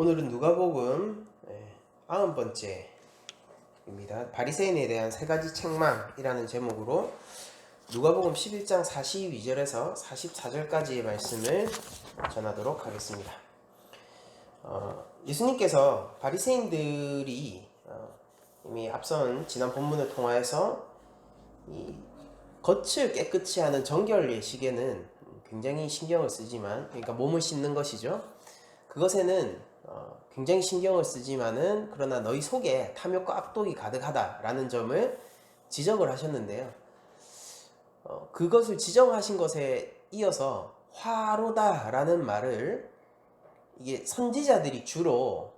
오늘은 누가복음 90번째입니다. 바리새인에 대한 세 가지 책망이라는 제목으로 누가복음 11장 42절에서 44절까지의 말씀을 전하도록 하겠습니다. 예수님께서 바리새인들이 이미 앞선 지난 본문을 통하여서 이 겉을 깨끗이 하는 정결 예식에는 굉장히 신경을 쓰지만, 그러니까 몸을 씻는 것이죠. 그것에는 굉장히 신경을 쓰지만은 그러나 너희 속에 탐욕과 악독이 가득하다라는 점을 지적을 하셨는데요. 그것을 지적하신 것에 이어서 화로다라는 말을 이게 선지자들이 주로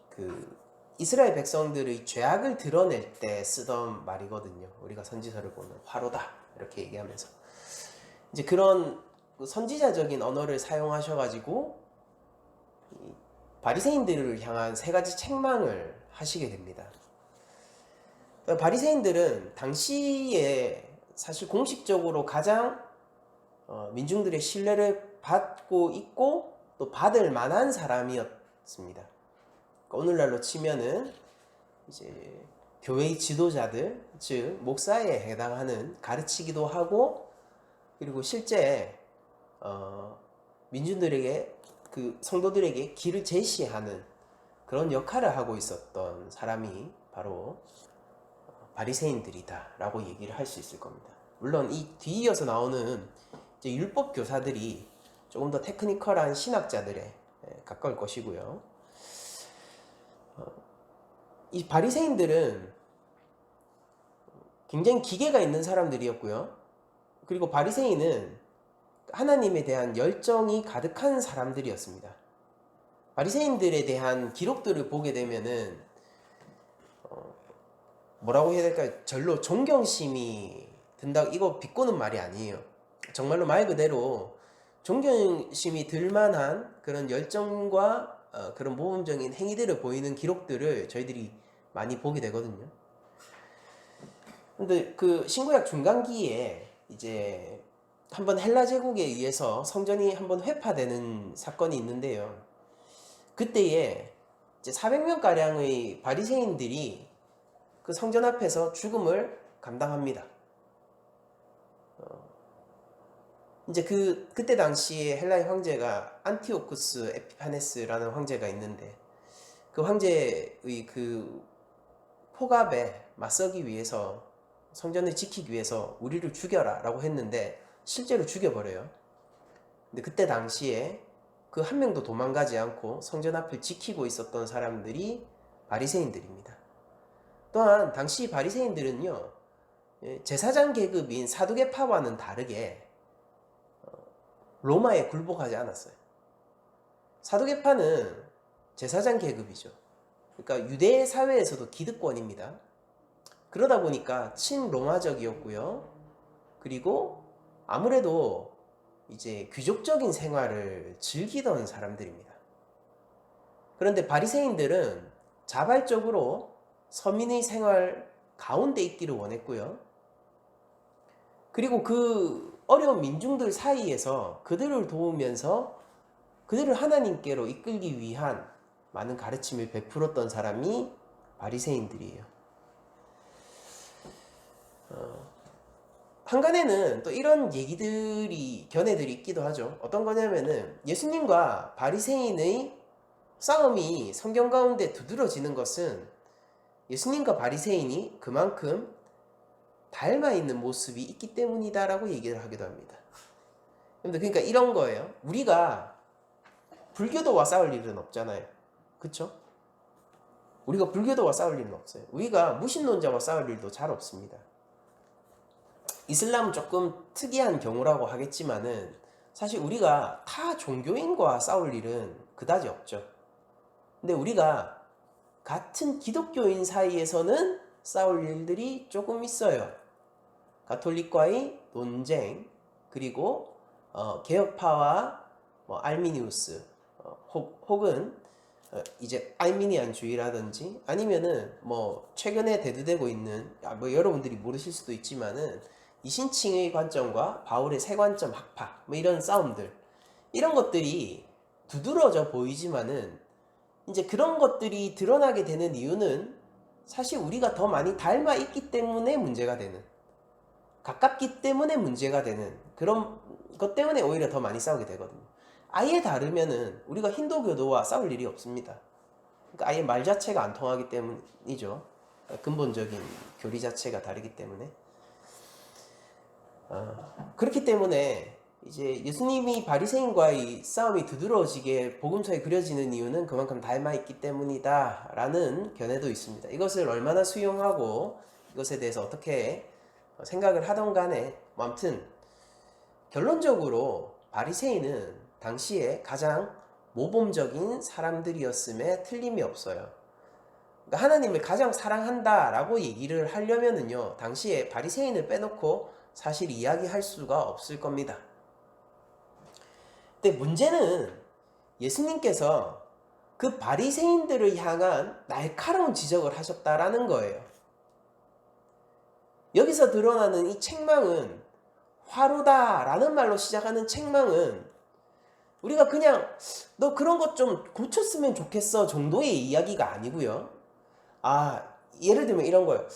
그 이스라엘 백성들의 죄악을 드러낼 때 쓰던 말이거든요. 우리가 선지서를 보면 화로다 이렇게 얘기하면서 이제 그런 선지자적인 언어를 사용하셔가지고 바리새인들을 향한 세 가지 책망을 하시게 됩니다. 바리새인들은 당시에 사실 공식적으로 가장 민중들의 신뢰를 받고 있고 또 받을 만한 사람이었습니다. 오늘날로 치면은 이제 교회의 지도자들, 즉 목사에 해당하는 가르치기도 하고, 그리고 실제 민중들에게 그 성도들에게 길을 제시하는 그런 역할을 하고 있었던 사람이 바로 바리새인들이다 라고 얘기를 할 수 있을 겁니다. 물론 이 뒤이어서 나오는 이제 율법 교사들이 조금 더 테크니컬한 신학자들에 가까울 것이고요. 이 바리새인들은 굉장히 기계가 있는 사람들이었고요. 그리고 바리새인은 하나님에 대한 열정이 가득한 사람들이었습니다. 바리새인들에 대한 기록들을 보게 되면은 뭐라고 해야 될까요? 절로 존경심이 든다. 이거 비꼬는 말이 아니에요. 정말로 말 그대로 존경심이 들만한 그런 열정과 그런 모범적인 행위들을 보이는 기록들을 저희들이 많이 보게 되거든요. 근데 그 신구약 중간기에 이제 한번 헬라 제국에 의해서 성전이 한번 회파되는 사건이 있는데요. 그때에 이제 400명가량의 바리새인들이 그 성전 앞에서 죽음을 감당합니다. 이제 그때 당시에 헬라의 황제가 안티오쿠스 에피파네스라는 황제가 있는데, 그 황제의 그 폭압에 맞서기 위해서, 성전을 지키기 위해서 우리를 죽여라 라고 했는데 실제로 죽여버려요. 근데 그때 당시에 그 한 명도 도망가지 않고 성전 앞을 지키고 있었던 사람들이 바리새인들입니다. 또한 당시 바리새인들은요, 제사장 계급인 사두개파와는 다르게 로마에 굴복하지 않았어요. 사두개파는 제사장 계급이죠. 그러니까 유대 사회에서도 기득권입니다. 그러다 보니까 친로마적이었고요. 그리고 아무래도 이제 귀족적인 생활을 즐기던 사람들입니다. 그런데 바리새인들은 자발적으로 서민의 생활 가운데 있기를 원했고요. 그리고 그 어려운 민중들 사이에서 그들을 도우면서 그들을 하나님께로 이끌기 위한 많은 가르침을 베풀었던 사람이 바리새인들이에요. 한간에는 또 이런 얘기들이, 견해들이 있기도 하죠. 어떤 거냐면은 예수님과 바리새인의 싸움이 성경 가운데 두드러지는 것은 예수님과 바리새인이 그만큼 닮아 있는 모습이 있기 때문이다라고 얘기를 하기도 합니다. 그러니까 이런 거예요. 우리가 불교도와 싸울 일은 없잖아요. 그쵸? 우리가 불교도와 싸울 일은 없어요. 우리가 무신론자와 싸울 일도 잘 없습니다. 이슬람은 조금 특이한 경우라고 하겠지만은 사실 우리가 타 종교인과 싸울 일은 그다지 없죠. 근데 우리가 같은 기독교인 사이에서는 싸울 일들이 조금 있어요. 가톨릭과의 논쟁, 그리고 개혁파와 알미니우스, 혹은 이제 알미니안주의라든지, 아니면은 최근에 대두되고 있는, 여러분들이 모르실 수도 있지만은 이신칭의 관점과 바울의 세관점 학파, 이런 싸움들, 이런 것들이 두드러져 보이지만은 이제 그런 것들이 드러나게 되는 이유는 사실 우리가 더 많이 닮아 있기 때문에 문제가 되는, 가깝기 때문에 문제가 되는 그런 것 때문에 오히려 더 많이 싸우게 되거든요. 아예 다르면은 우리가 힌두교도와 싸울 일이 없습니다. 그러니까 아예 말 자체가 안 통하기 때문이죠. 근본적인 교리 자체가 다르기 때문에. 그렇기 때문에 이제 예수님이 바리새인과의 싸움이 두드러지게 복음서에 그려지는 이유는 그만큼 닮아있기 때문이다 라는 견해도 있습니다. 이것을 얼마나 수용하고 이것에 대해서 어떻게 생각을 하던 간에 뭐 아무튼 결론적으로 바리새인은 당시에 가장 모범적인 사람들이었음에 틀림이 없어요. 그러니까 하나님을 가장 사랑한다 라고 얘기를 하려면은요, 당시에 바리새인을 빼놓고 사실 이야기할 수가 없을 겁니다. 근데 문제는 예수님께서 그 바리새인들을 향한 날카로운 지적을 하셨다라는 거예요. 여기서 드러나는 이 책망은, 화로다라는 말로 시작하는 책망은 우리가 그냥 너 그런 것 좀 고쳤으면 좋겠어 정도의 이야기가 아니고요. 예를 들면 이런 거예요.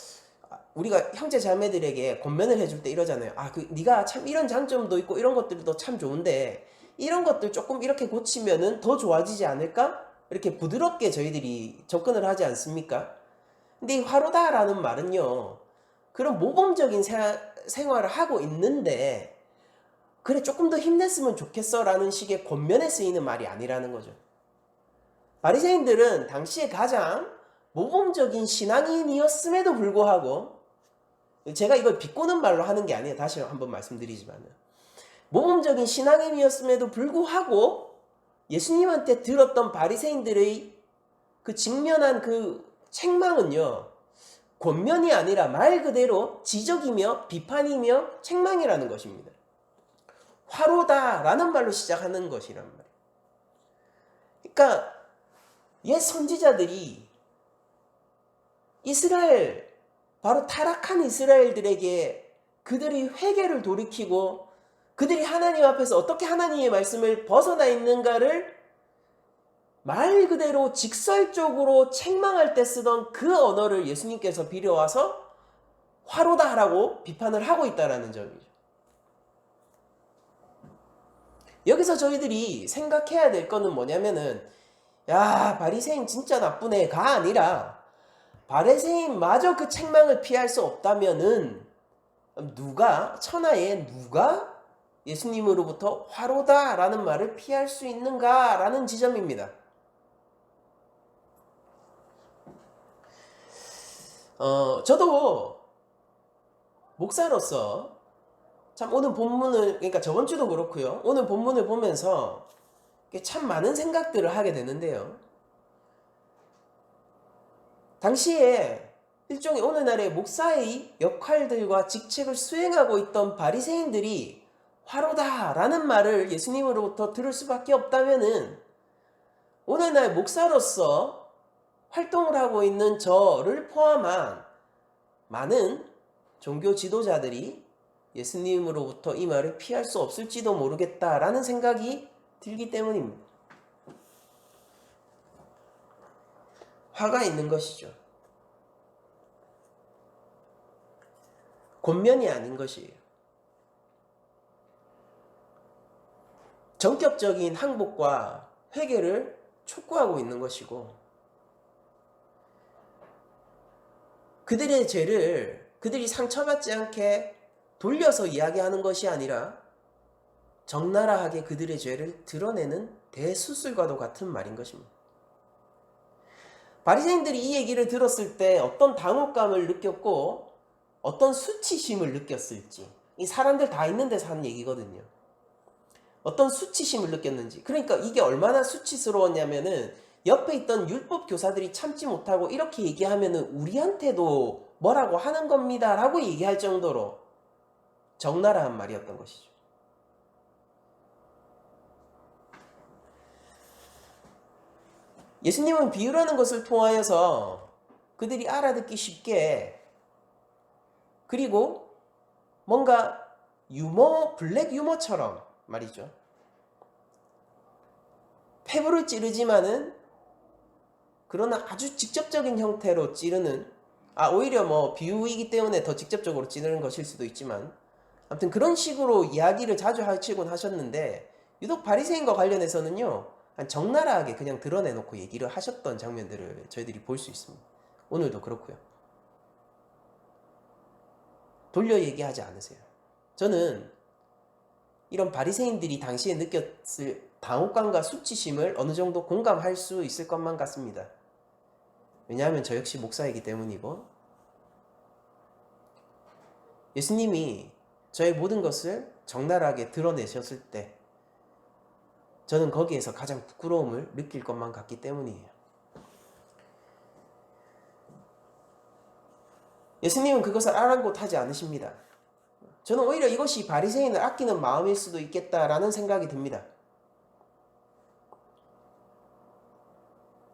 우리가 형제 자매들에게 권면을 해줄 때 이러잖아요. 네가 참 이런 장점도 있고 이런 것들도 참 좋은데 이런 것들 조금 이렇게 고치면은 더 좋아지지 않을까? 이렇게 부드럽게 저희들이 접근을 하지 않습니까? 근데 이 화로다라는 말은요, 그런 모범적인 생활을 하고 있는데 그래 조금 더 힘냈으면 좋겠어 라는 식의 권면에 쓰이는 말이 아니라는 거죠. 바리새인들은 당시에 가장 모범적인 신앙인이었음에도 불구하고, 제가 이걸 비꼬는 말로 하는 게 아니에요. 다시 한번 말씀드리지만, 모범적인 신앙인이었음에도 불구하고 예수님한테 들었던 바리새인들의 그 직면한 그 책망은요, 권면이 아니라 말 그대로 지적이며 비판이며 책망이라는 것입니다. 화로다라는 말로 시작하는 것이란 말이에요. 그러니까 옛 선지자들이 이스라엘, 바로 타락한 이스라엘들에게 그들이 회개를 돌이키고 그들이 하나님 앞에서 어떻게 하나님의 말씀을 벗어나 있는가를 말 그대로 직설적으로 책망할 때 쓰던 그 언어를 예수님께서 빌어와서 화로다라고 비판을 하고 있다는 점이죠. 여기서 저희들이 생각해야 될 거는 뭐냐면은, 야, 바리새인 진짜 나쁜 애가 아니라 바리새인마저 그 책망을 피할 수 없다면은 천하에 누가 예수님으로부터 화로다라는 말을 피할 수 있는가라는 지점입니다. 저도 목사로서 참 오늘 본문을, 그러니까 저번 주도 그렇고요, 오늘 본문을 보면서 참 많은 생각들을 하게 되는데요. 당시에 일종의 오늘날의 목사의 역할들과 직책을 수행하고 있던 바리새인들이 화로다라는 말을 예수님으로부터 들을 수밖에 없다면은, 오늘날 목사로서 활동을 하고 있는 저를 포함한 많은 종교 지도자들이 예수님으로부터 이 말을 피할 수 없을지도 모르겠다라는 생각이 들기 때문입니다. 화가 있는 것이죠. 권면이 아닌 것이에요. 전격적인 항복과 회개를 촉구하고 있는 것이고, 그들의 죄를 그들이 상처받지 않게 돌려서 이야기하는 것이 아니라 적나라하게 그들의 죄를 드러내는 대수술과도 같은 말인 것입니다. 바리새인들이 이 얘기를 들었을 때 어떤 당혹감을 느꼈고 어떤 수치심을 느꼈을지, 이 사람들 다 있는 데서 하는 얘기거든요. 어떤 수치심을 느꼈는지, 그러니까 이게 얼마나 수치스러웠냐면은 옆에 있던 율법 교사들이 참지 못하고 이렇게 얘기하면은 우리한테도 뭐라고 하는 겁니다 라고 얘기할 정도로 적나라한 말이었던 것이죠. 예수님은 비유라는 것을 통하여서 그들이 알아듣기 쉽게, 그리고 뭔가 블랙 유머처럼 말이죠, 폐부를 찌르지만은 그러나 아주 직접적인 형태로 찌르는, 오히려 뭐 비유이기 때문에 더 직접적으로 찌르는 것일 수도 있지만, 아무튼 그런 식으로 이야기를 자주 하시곤 하셨는데, 유독 바리새인과 관련해서는요, 적나라하게 그냥 드러내놓고 얘기를 하셨던 장면들을 저희들이 볼 수 있습니다. 오늘도 그렇고요. 돌려 얘기하지 않으세요. 저는 이런 바리새인들이 당시에 느꼈을 당혹감과 수치심을 어느 정도 공감할 수 있을 것만 같습니다. 왜냐하면 저 역시 목사이기 때문이고, 예수님이 저의 모든 것을 적나라하게 드러내셨을 때 저는 거기에서 가장 부끄러움을 느낄 것만 같기 때문이에요. 예수님은 그것을 아랑곳하지 않으십니다. 저는 오히려 이것이 바리새인을 아끼는 마음일 수도 있겠다라는 생각이 듭니다.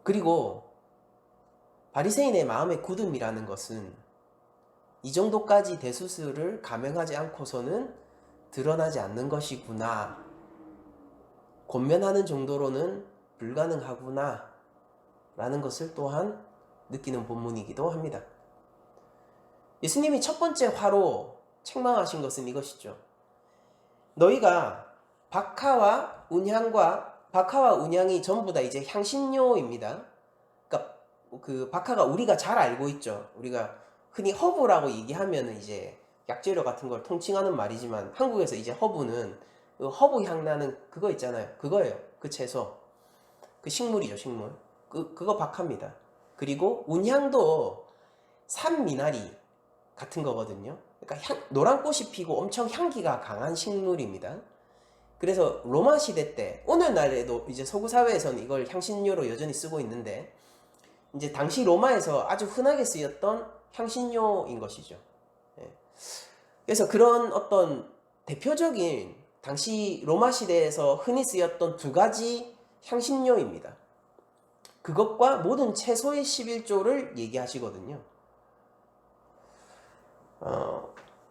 그리고 바리새인의 마음의 굳음이라는 것은 이 정도까지 대수술을 감행하지 않고서는 드러나지 않는 것이구나, 권면하는 정도로는 불가능하구나 라는 것을 또한 느끼는 본문이기도 합니다. 예수님이 첫 번째 화로 책망하신 것은 이것이죠. 너희가 박하와 운향이 전부 다 이제 향신료입니다. 그러니까 그 박하가 우리가 잘 알고 있죠. 우리가 흔히 허브라고 얘기하면 이제 약재료 같은 걸 통칭하는 말이지만, 한국에서 이제 허브는 그 허브 향 나는 그거 있잖아요. 그거예요. 그 채소. 그 식물이죠, 식물. 그거 박하입니다. 그리고 운향도 산미나리 같은 거거든요. 그러니까 노란 꽃이 피고 엄청 향기가 강한 식물입니다. 그래서 로마 시대 때, 오늘날에도 이제 서구 사회에서는 이걸 향신료로 여전히 쓰고 있는데, 이제 당시 로마에서 아주 흔하게 쓰였던 향신료인 것이죠. 그래서 그런 어떤 대표적인 당시 로마 시대에서 흔히 쓰였던 두 가지 향신료입니다. 그것과 모든 채소의 11조를 얘기하시거든요.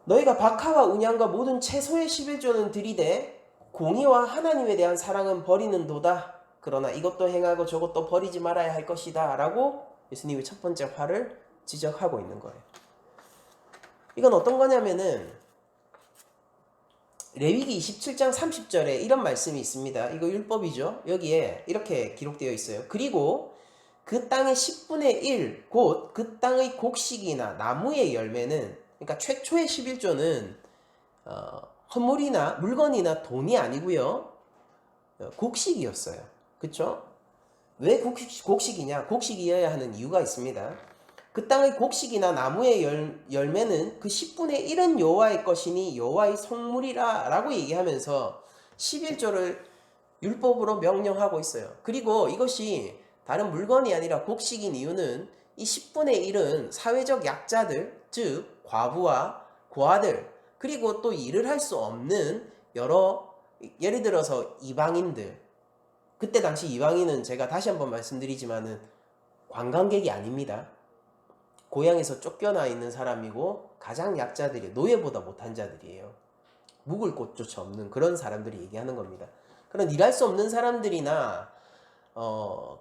너희가 박하와 운향과 모든 채소의 11조는 들이되 공의와 하나님에 대한 사랑은 버리는도다. 그러나 이것도 행하고 저것도 버리지 말아야 할 것이다 라고 예수님이 첫 번째 화를 지적하고 있는 거예요. 이건 어떤 거냐면은 레위기 27장 30절에 이런 말씀이 있습니다. 이거 율법이죠. 여기에 이렇게 기록되어 있어요. 그리고 그 땅의 10분의 1, 곧 그 땅의 곡식이나 나무의 열매는, 그러니까 최초의 11조는 허물이나 물건이나 돈이 아니고요, 곡식이었어요. 그쵸? 왜 곡식이냐? 곡식이어야 하는 이유가 있습니다. 그 땅의 곡식이나 나무의 열매는 그 10분의 1은 여호와의 것이니 여호와의 성물이라 라고 얘기하면서 11조를 율법으로 명령하고 있어요. 그리고 이것이 다른 물건이 아니라 곡식인 이유는 이 10분의 1은 사회적 약자들, 즉 과부와 고아들, 그리고 또 일을 할 수 없는 여러, 예를 들어서 이방인들, 그때 당시 이방인은 제가 다시 한번 말씀드리지만은 관광객이 아닙니다. 고향에서 쫓겨나 있는 사람이고 가장 약자들이, 노예보다 못한 자들이에요. 묵을 곳조차 없는 그런 사람들이 얘기하는 겁니다. 그런 일할 수 없는 사람들이나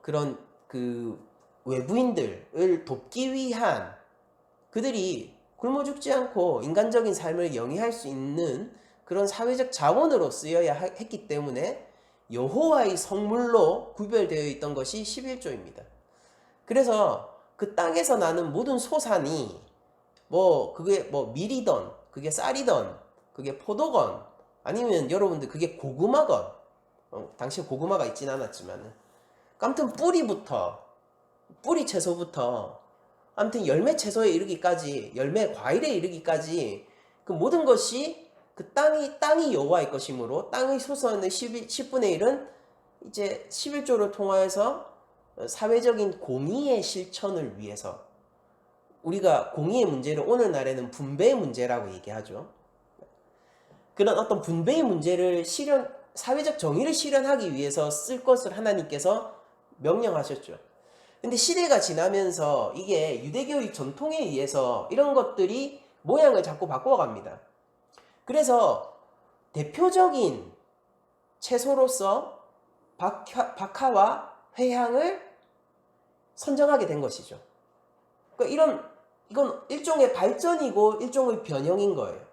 그런 그 외부인들을 돕기 위한, 그들이 굶어 죽지 않고 인간적인 삶을 영위할 수 있는 그런 사회적 자원으로 쓰여야 했기 때문에 여호와의 성물로 구별되어 있던 것이 11조입니다. 그래서 그 땅에서 나는 모든 소산이 그게 밀이던, 그게 쌀이던, 그게 포도건, 아니면 여러분들 그게 고구마건, 당시에 고구마가 있진 않았지만, 아무튼 뿌리 채소부터 아무튼 열매 채소에 이르기까지, 열매 과일에 이르기까지 그 모든 것이 그 땅이 여호와의 것이므로 땅의 소산의 10분의 1은 이제 11조를 통하여서 사회적인 공의의 실천을 위해서, 우리가 공의의 문제를 오늘날에는 분배의 문제라고 얘기하죠. 그런 어떤 분배의 문제를 사회적 정의를 실현하기 위해서 쓸 것을 하나님께서 명령하셨죠. 근데 시대가 지나면서 이게 유대교의 전통에 의해서 이런 것들이 모양을 자꾸 바꿔갑니다. 그래서 대표적인 채소로서 박하와 회향을 선정하게 된 것이죠. 그러니까 이건 일종의 발전이고 일종의 변형인 거예요.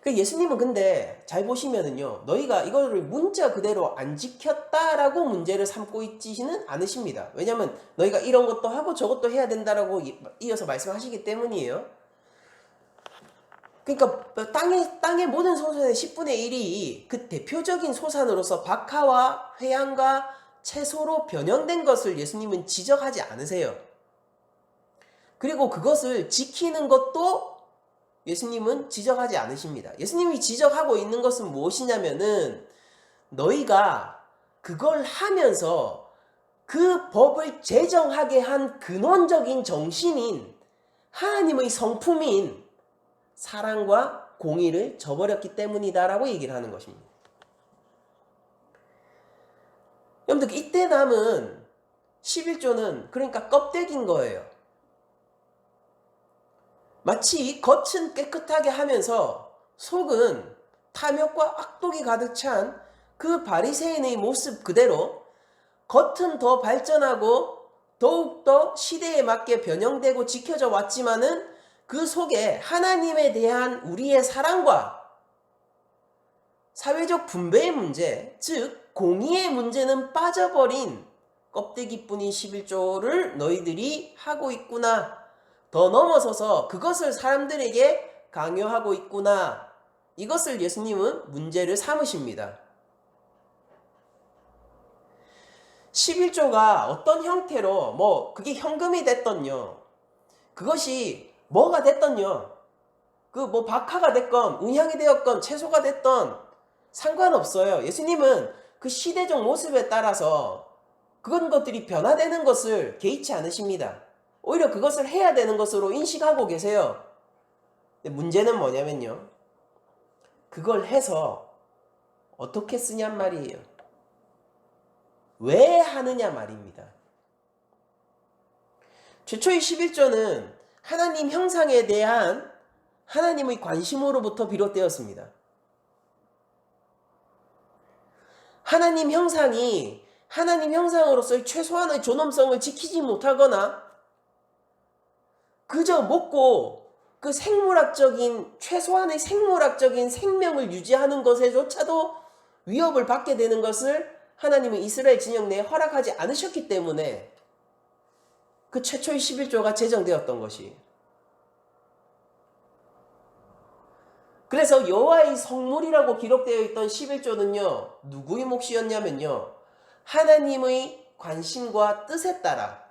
예수님은 근데 잘 보시면은요, 너희가 이거를 문자 그대로 안 지켰다라고 문제를 삼고 있지는 않으십니다. 왜냐하면 너희가 이런 것도 하고 저것도 해야 된다라고 이어서 말씀하시기 때문이에요. 그러니까 땅의 모든 소산의 10분의 1이 그 대표적인 소산으로서 박하와 회향과 채소로 변형된 것을 예수님은 지적하지 않으세요. 그리고 그것을 지키는 것도 예수님은 지적하지 않으십니다. 예수님이 지적하고 있는 것은 무엇이냐면은 너희가 그걸 하면서 그 법을 제정하게 한 근원적인 정신인 하나님의 성품인 사랑과 공의를 저버렸기 때문이다라고 얘기를 하는 것입니다. 여러분들 이때 남은 11조는 그러니까 껍데기인 거예요. 마치 겉은 깨끗하게 하면서 속은 탐욕과 악독이 가득 찬 그 바리새인의 모습 그대로 겉은 더 발전하고 더욱더 시대에 맞게 변형되고 지켜져 왔지만은 그 속에 하나님에 대한 우리의 사랑과 사회적 분배의 문제, 즉 공의의 문제는 빠져버린 껍데기뿐인 11조를 너희들이 하고 있구나. 더 넘어서서 그것을 사람들에게 강요하고 있구나. 이것을 예수님은 문제를 삼으십니다. 11조가 어떤 형태로 그게 현금이 됐던요. 그것이 뭐가 됐던요. 박하가 됐건 운향이 되었건 채소가 됐던 상관없어요. 예수님은 그 시대적 모습에 따라서 그런 것들이 변화되는 것을 개의치 않으십니다. 오히려 그것을 해야 되는 것으로 인식하고 계세요. 근데 문제는 뭐냐면요. 그걸 해서 어떻게 쓰냔 말이에요. 왜 하느냐 말입니다. 최초의 11조는 하나님 형상에 대한 하나님의 관심으로부터 비롯되었습니다. 하나님 형상이 하나님 형상으로서의 최소한의 존엄성을 지키지 못하거나 그저 먹고 그 최소한의 생물학적인 생명을 유지하는 것에조차도 위협을 받게 되는 것을 하나님은 이스라엘 진영 내에 허락하지 않으셨기 때문에 그 최초의 11조가 제정되었던 것이. 그래서 여호와의 성물이라고 기록되어 있던 11조는요. 누구의 몫이었냐면요. 하나님의 관심과 뜻에 따라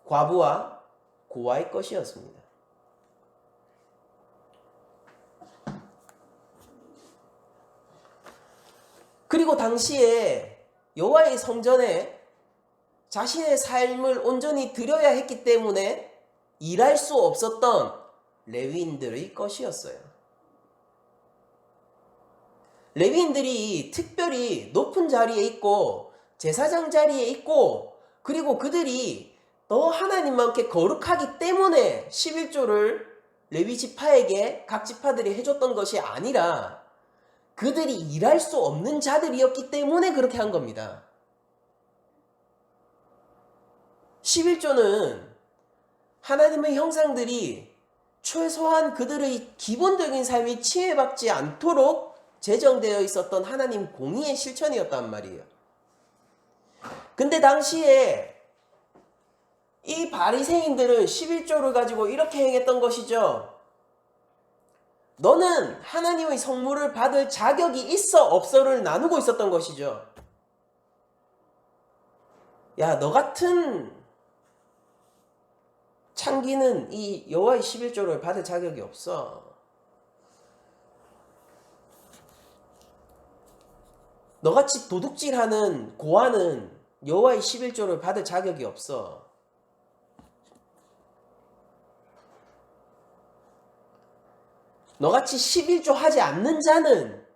과부와 고아의 것이었습니다. 그리고 당시에 여호와의 성전에 자신의 삶을 온전히 드려야 했기 때문에 일할 수 없었던 레위인들의 것이었어요. 레위인들이 특별히 높은 자리에 있고 제사장 자리에 있고 그리고 그들이 더 하나님만께 거룩하기 때문에 11조를 레위 지파에게 각 지파들이 해줬던 것이 아니라 그들이 일할 수 없는 자들이었기 때문에 그렇게 한 겁니다. 11조는 하나님의 형상들이 최소한 그들의 기본적인 삶이 침해받지 않도록 제정되어 있었던 하나님 공의의 실천이었단 말이에요. 근데 당시에 이 바리새인들은 11조를 가지고 이렇게 행했던 것이죠. 너는 하나님의 성물을 받을 자격이 있어 없어를 나누고 있었던 것이죠. 야, 너 같은 창기는 이 여호와의 11조를 받을 자격이 없어. 너같이 도둑질하는 고아는 여호와의 11조를 받을 자격이 없어. 너같이 11조 하지 않는 자는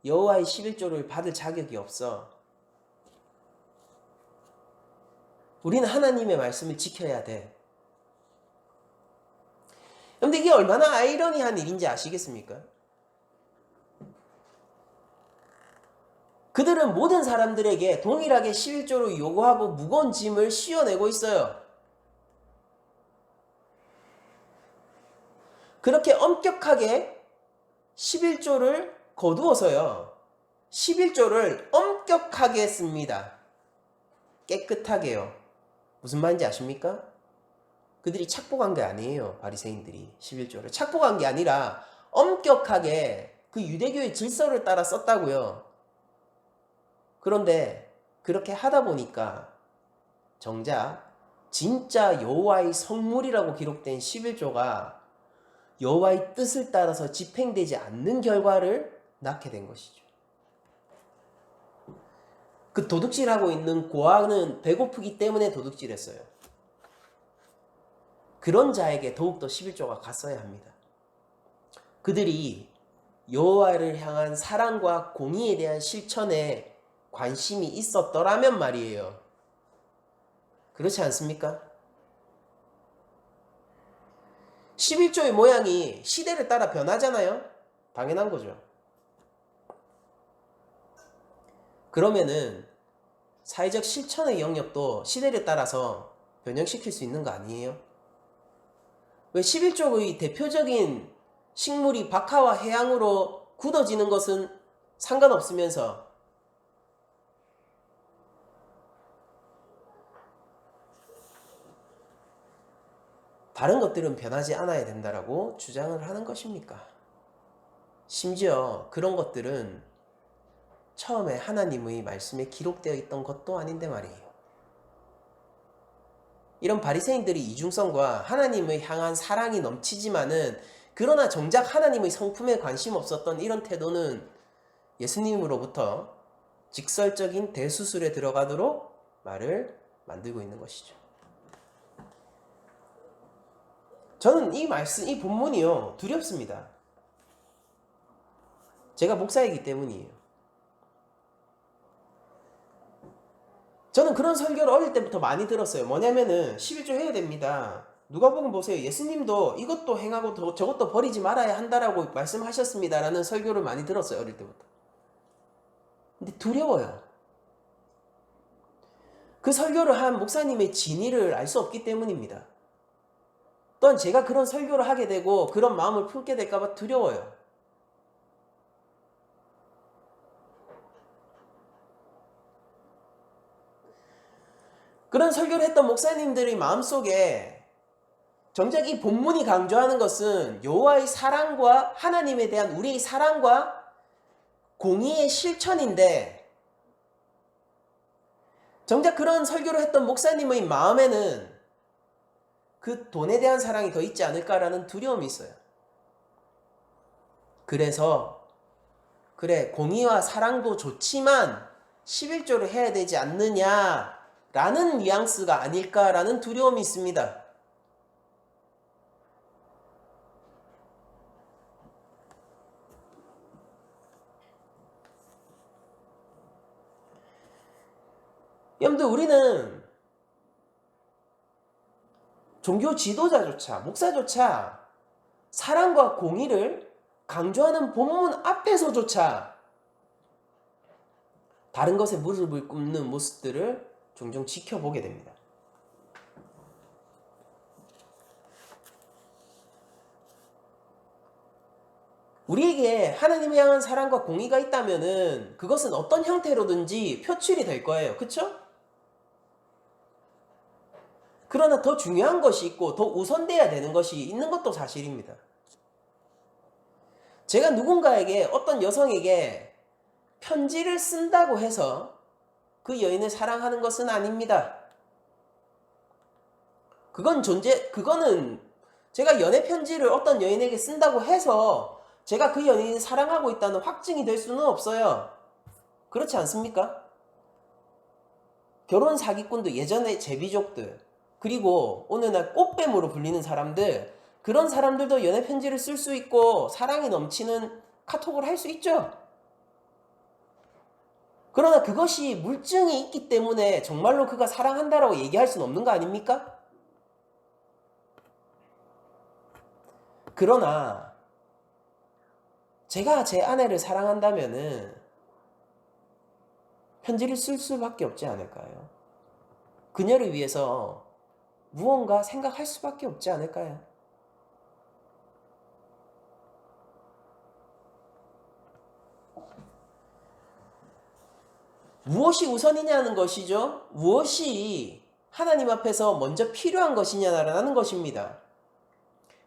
여호와의 11조를 받을 자격이 없어. 우리는 하나님의 말씀을 지켜야 돼. 그런데 이게 얼마나 아이러니한 일인지 아시겠습니까? 그들은 모든 사람들에게 동일하게 11조를 요구하고 무거운 짐을 씌워내고 있어요. 그렇게 엄격하게 11조를 거두어서요. 11조를 엄격하게 씁니다. 깨끗하게요. 무슨 말인지 아십니까? 그들이 착복한 게 아니에요. 바리새인들이 11조를. 착복한 게 아니라 엄격하게 그 유대교의 질서를 따라 썼다고요. 그런데 그렇게 하다 보니까 정작 진짜 여호와의 성물이라고 기록된 11조가 여호와의 뜻을 따라서 집행되지 않는 결과를 낳게 된 것이죠. 그 도둑질하고 있는 고아는 배고프기 때문에 도둑질했어요. 그런 자에게 더욱더 11조가 갔어야 합니다. 그들이 여호와를 향한 사랑과 공의에 대한 실천에 관심이 있었더라면 말이에요. 그렇지 않습니까? 11조의 모양이 시대를 따라 변하잖아요. 당연한 거죠. 그러면은 사회적 실천의 영역도 시대를 따라서 변형시킬 수 있는 거 아니에요? 왜 11조의 대표적인 식물이 박하와 해양으로 굳어지는 것은 상관없으면서 다른 것들은 변하지 않아야 된다라고 주장을 하는 것입니까? 심지어 그런 것들은 처음에 하나님의 말씀에 기록되어 있던 것도 아닌데 말이에요. 이런 바리새인들이 이중성과 하나님을 향한 사랑이 넘치지만은 그러나 정작 하나님의 성품에 관심 없었던 이런 태도는 예수님으로부터 직설적인 대수술에 들어가도록 말을 만들고 있는 것이죠. 저는 이 말씀, 이 본문이요, 두렵습니다. 제가 목사이기 때문이에요. 저는 그런 설교를 어릴 때부터 많이 들었어요. 뭐냐면은 11조 해야 됩니다. 누가복음 보세요. 예수님도 이것도 행하고 저것도 버리지 말아야 한다라고 말씀하셨습니다. 라는 설교를 많이 들었어요. 어릴 때부터. 근데 두려워요. 그 설교를 한 목사님의 진위를 알 수 없기 때문입니다. 또한 제가 그런 설교를 하게 되고 그런 마음을 품게 될까봐 두려워요. 그런 설교를 했던 목사님들의 마음속에 정작 이 본문이 강조하는 것은 여호와의 사랑과 하나님에 대한 우리의 사랑과 공의의 실천인데 정작 그런 설교를 했던 목사님의 마음에는 그 돈에 대한 사랑이 더 있지 않을까라는 두려움이 있어요. 그래서 그래 공의와 사랑도 좋지만 11조를 해야 되지 않느냐라는 뉘앙스가 아닐까라는 두려움이 있습니다. 여러분들 우리는 종교 지도자조차 목사조차 사랑과 공의를 강조하는 본문 앞에서조차 다른 것에 무릎을 꿇는 모습들을 종종 지켜보게 됩니다. 우리에게 하나님을 향한 사랑과 공의가 있다면은 그것은 어떤 형태로든지 표출이 될 거예요. 그쵸? 그러나 더 중요한 것이 있고 더 우선돼야 되는 것이 있는 것도 사실입니다. 제가 누군가에게 어떤 여성에게 편지를 쓴다고 해서 그 여인을 사랑하는 것은 아닙니다. 그거는 제가 연애 편지를 어떤 여인에게 쓴다고 해서 제가 그 여인을 사랑하고 있다는 확증이 될 수는 없어요. 그렇지 않습니까? 결혼 사기꾼도 예전에 제비족들 그리고 오늘날 꽃뱀으로 불리는 사람들 그런 사람들도 연애 편지를 쓸 수 있고 사랑이 넘치는 카톡을 할 수 있죠. 그러나 그것이 물증이 있기 때문에 정말로 그가 사랑한다라고 얘기할 수는 없는 거 아닙니까? 그러나 제가 제 아내를 사랑한다면은 편지를 쓸 수밖에 없지 않을까요? 그녀를 위해서 무언가 생각할 수밖에 없지 않을까요? 무엇이 우선이냐는 것이죠. 무엇이 하나님 앞에서 먼저 필요한 것이냐라는 것입니다.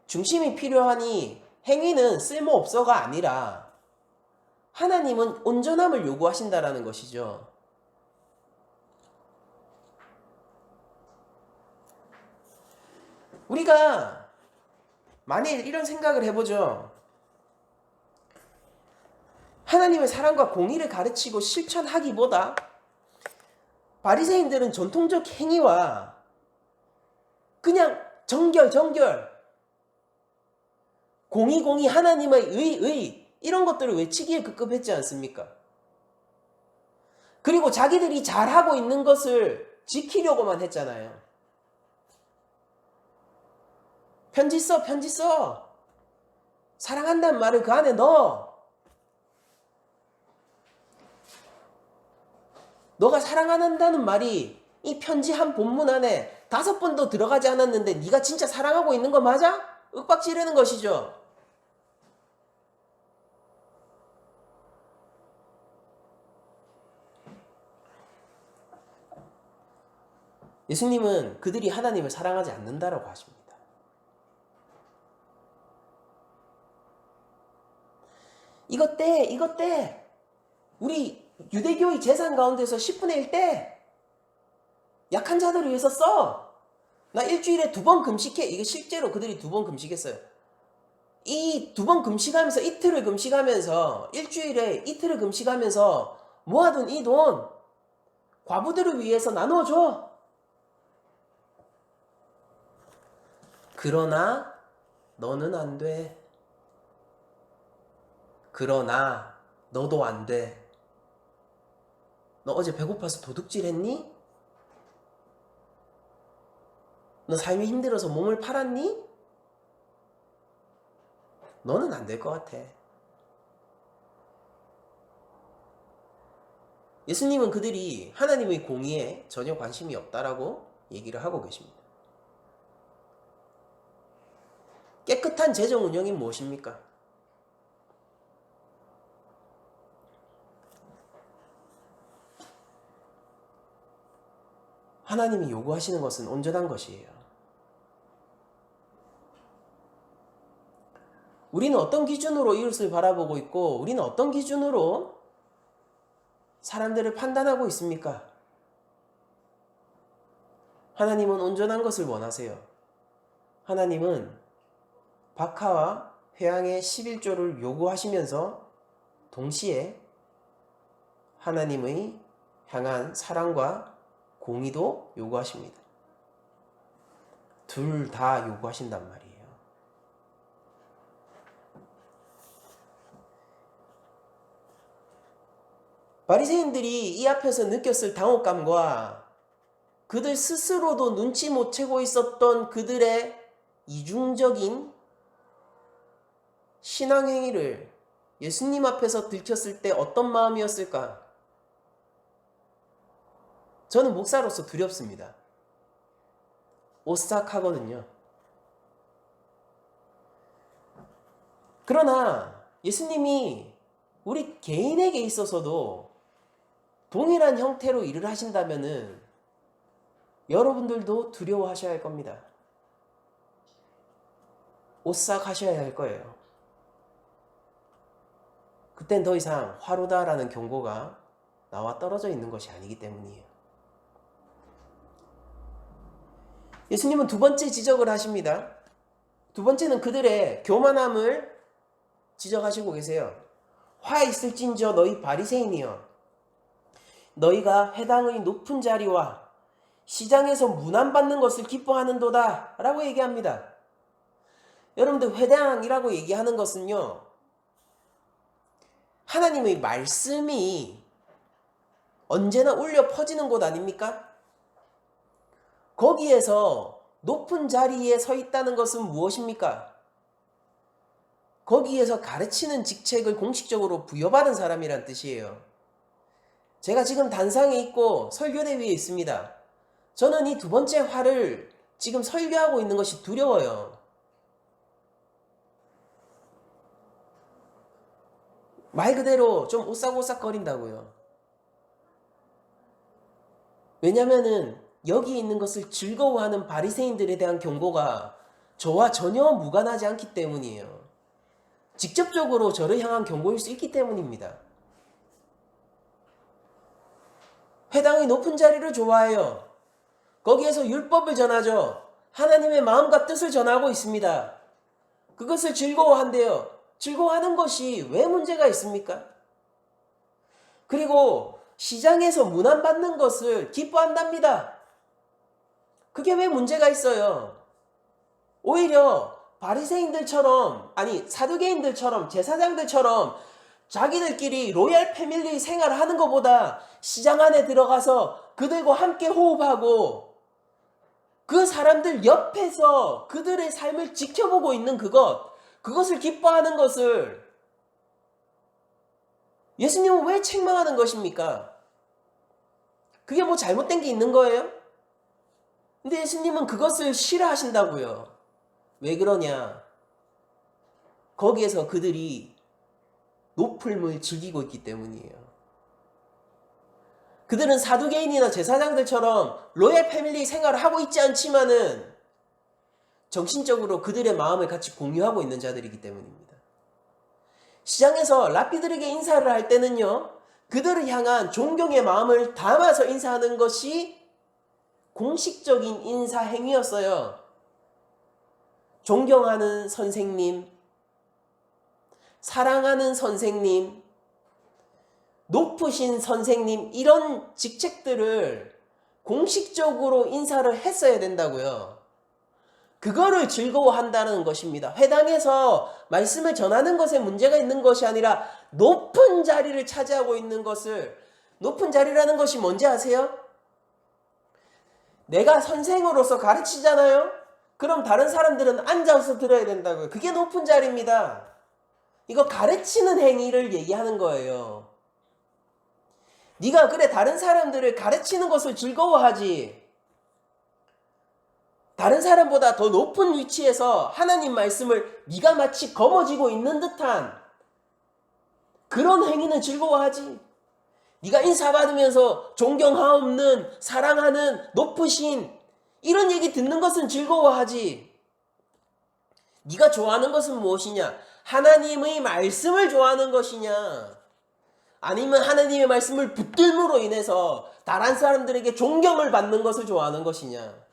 중심이 필요하니 행위는 쓸모없어가 아니라 하나님은 온전함을 요구하신다라는 것이죠. 우리가 만일 이런 생각을 해보죠. 하나님의 사랑과 공의를 가르치고 실천하기보다 바리새인들은 전통적 행위와 그냥 정결 공의 하나님의 의 이런 것들을 외치기에 급급했지 않습니까? 그리고 자기들이 잘하고 있는 것을 지키려고만 했잖아요. 편지 써. 사랑한다는 말을 그 안에 넣어. 너가 사랑한다는 말이 이 편지 한 본문 안에 5번도 들어가지 않았는데 네가 진짜 사랑하고 있는 거 맞아? 윽박지르는 것이죠. 예수님은 그들이 하나님을 사랑하지 않는다라고 하십니다. 이것 때 우리 유대교의 재산 가운데서 10분의 1 때 약한 자들을 위해서 써. 나 일주일에 2번 금식해. 이게 실제로 그들이 2번 금식했어요. 이 2번 금식하면서 이틀을 금식하면서 일주일에 이틀을 금식하면서 모아둔 이 돈 과부들을 위해서 나눠줘. 그러나 너는 안 돼. 그러나 너도 안 돼. 너 어제 배고파서 도둑질했니? 너 삶이 힘들어서 몸을 팔았니? 너는 안 될 것 같아. 예수님은 그들이 하나님의 공의에 전혀 관심이 없다라고 얘기를 하고 계십니다. 깨끗한 재정 운영이 무엇입니까? 하나님이 요구하시는 것은 온전한 것이에요. 우리는 어떤 기준으로 이웃을 바라보고 있고 우리는 어떤 기준으로 사람들을 판단하고 있습니까? 하나님은 온전한 것을 원하세요. 하나님은 박하와 회양의 11조를 요구하시면서 동시에 하나님의 향한 사랑과 공의도 요구하십니다. 둘 다 요구하신단 말이에요. 바리새인들이 이 앞에서 느꼈을 당혹감과 그들 스스로도 눈치 못 채고 있었던 그들의 이중적인 신앙행위를 예수님 앞에서 들켰을 때 어떤 마음이었을까? 저는 목사로서 두렵습니다. 오싹하거든요. 그러나 예수님이 우리 개인에게 있어서도 동일한 형태로 일을 하신다면은 여러분들도 두려워하셔야 할 겁니다. 오싹하셔야 할 거예요. 그땐 더 이상 화로다라는 경고가 나와 떨어져 있는 것이 아니기 때문이에요. 예수님은 두 번째 지적을 하십니다. 두 번째는 그들의 교만함을 지적하시고 계세요. 화 있을진저 너희 바리새인이여, 너희가 회당의 높은 자리와 시장에서 문안받는 것을 기뻐하는도다 라고 얘기합니다. 여러분들, 회당이라고 얘기하는 것은요, 하나님의 말씀이 언제나 울려 퍼지는 곳 아닙니까? 거기에서 높은 자리에 서 있다는 것은 무엇입니까? 거기에서 가르치는 직책을 공식적으로 부여받은 사람이란 뜻이에요. 제가 지금 단상에 있고 설교대 위에 있습니다. 저는 이 두 번째 화를 지금 설교하고 있는 것이 두려워요. 말 그대로 좀 오싹오싹거린다고요. 왜냐면은 여기 있는 것을 즐거워하는 바리새인들에 대한 경고가 저와 전혀 무관하지 않기 때문이에요. 직접적으로 저를 향한 경고일 수 있기 때문입니다. 회당의 높은 자리를 좋아해요. 거기에서 율법을 전하죠. 하나님의 마음과 뜻을 전하고 있습니다. 그것을 즐거워한대요. 즐거워하는 것이 왜 문제가 있습니까? 그리고 시장에서 문안받는 것을 기뻐한답니다. 그게 왜 문제가 있어요? 오히려 바리새인들처럼, 아니 사두개인들처럼, 제사장들처럼 자기들끼리 로얄 패밀리 생활을 하는 것보다 시장 안에 들어가서 그들과 함께 호흡하고 그 사람들 옆에서 그들의 삶을 지켜보고 있는 그것을 기뻐하는 것을 예수님은 왜 책망하는 것입니까? 그게 뭐 잘못된 게 있는 거예요? 근데 예수님은 그것을 싫어하신다고요. 왜 그러냐? 거기에서 그들이 높음을 즐기고 있기 때문이에요. 그들은 사두개인이나 제사장들처럼 로얄 패밀리 생활을 하고 있지 않지만은 정신적으로 그들의 마음을 같이 공유하고 있는 자들이기 때문입니다. 시장에서 랍비들에게 인사를 할 때는요, 그들을 향한 존경의 마음을 담아서 인사하는 것이 공식적인 인사 행위였어요. 존경하는 선생님, 사랑하는 선생님, 높으신 선생님, 이런 직책들을 공식적으로 인사를 했어야 된다고요. 그거를 즐거워한다는 것입니다. 회당에서 말씀을 전하는 것에 문제가 있는 것이 아니라 높은 자리를 차지하고 있는 것을, 높은 자리라는 것이 뭔지 아세요? 내가 선생으로서 가르치잖아요? 그럼 다른 사람들은 앉아서 들어야 된다고요. 그게 높은 자리입니다. 이거 가르치는 행위를 얘기하는 거예요. 네가 그래 다른 사람들을 가르치는 것을 즐거워하지. 다른 사람보다 더 높은 위치에서 하나님 말씀을 네가 마치 거머쥐고 있는 듯한 그런 행위는 즐거워하지. 네가 인사받으면서 존경하옵는, 사랑하는, 높으신 이런 얘기 듣는 것은 즐거워하지. 네가 좋아하는 것은 무엇이냐? 하나님의 말씀을 좋아하는 것이냐? 아니면 하나님의 말씀을 붙들므로 인해서 다른 사람들에게 존경을 받는 것을 좋아하는 것이냐?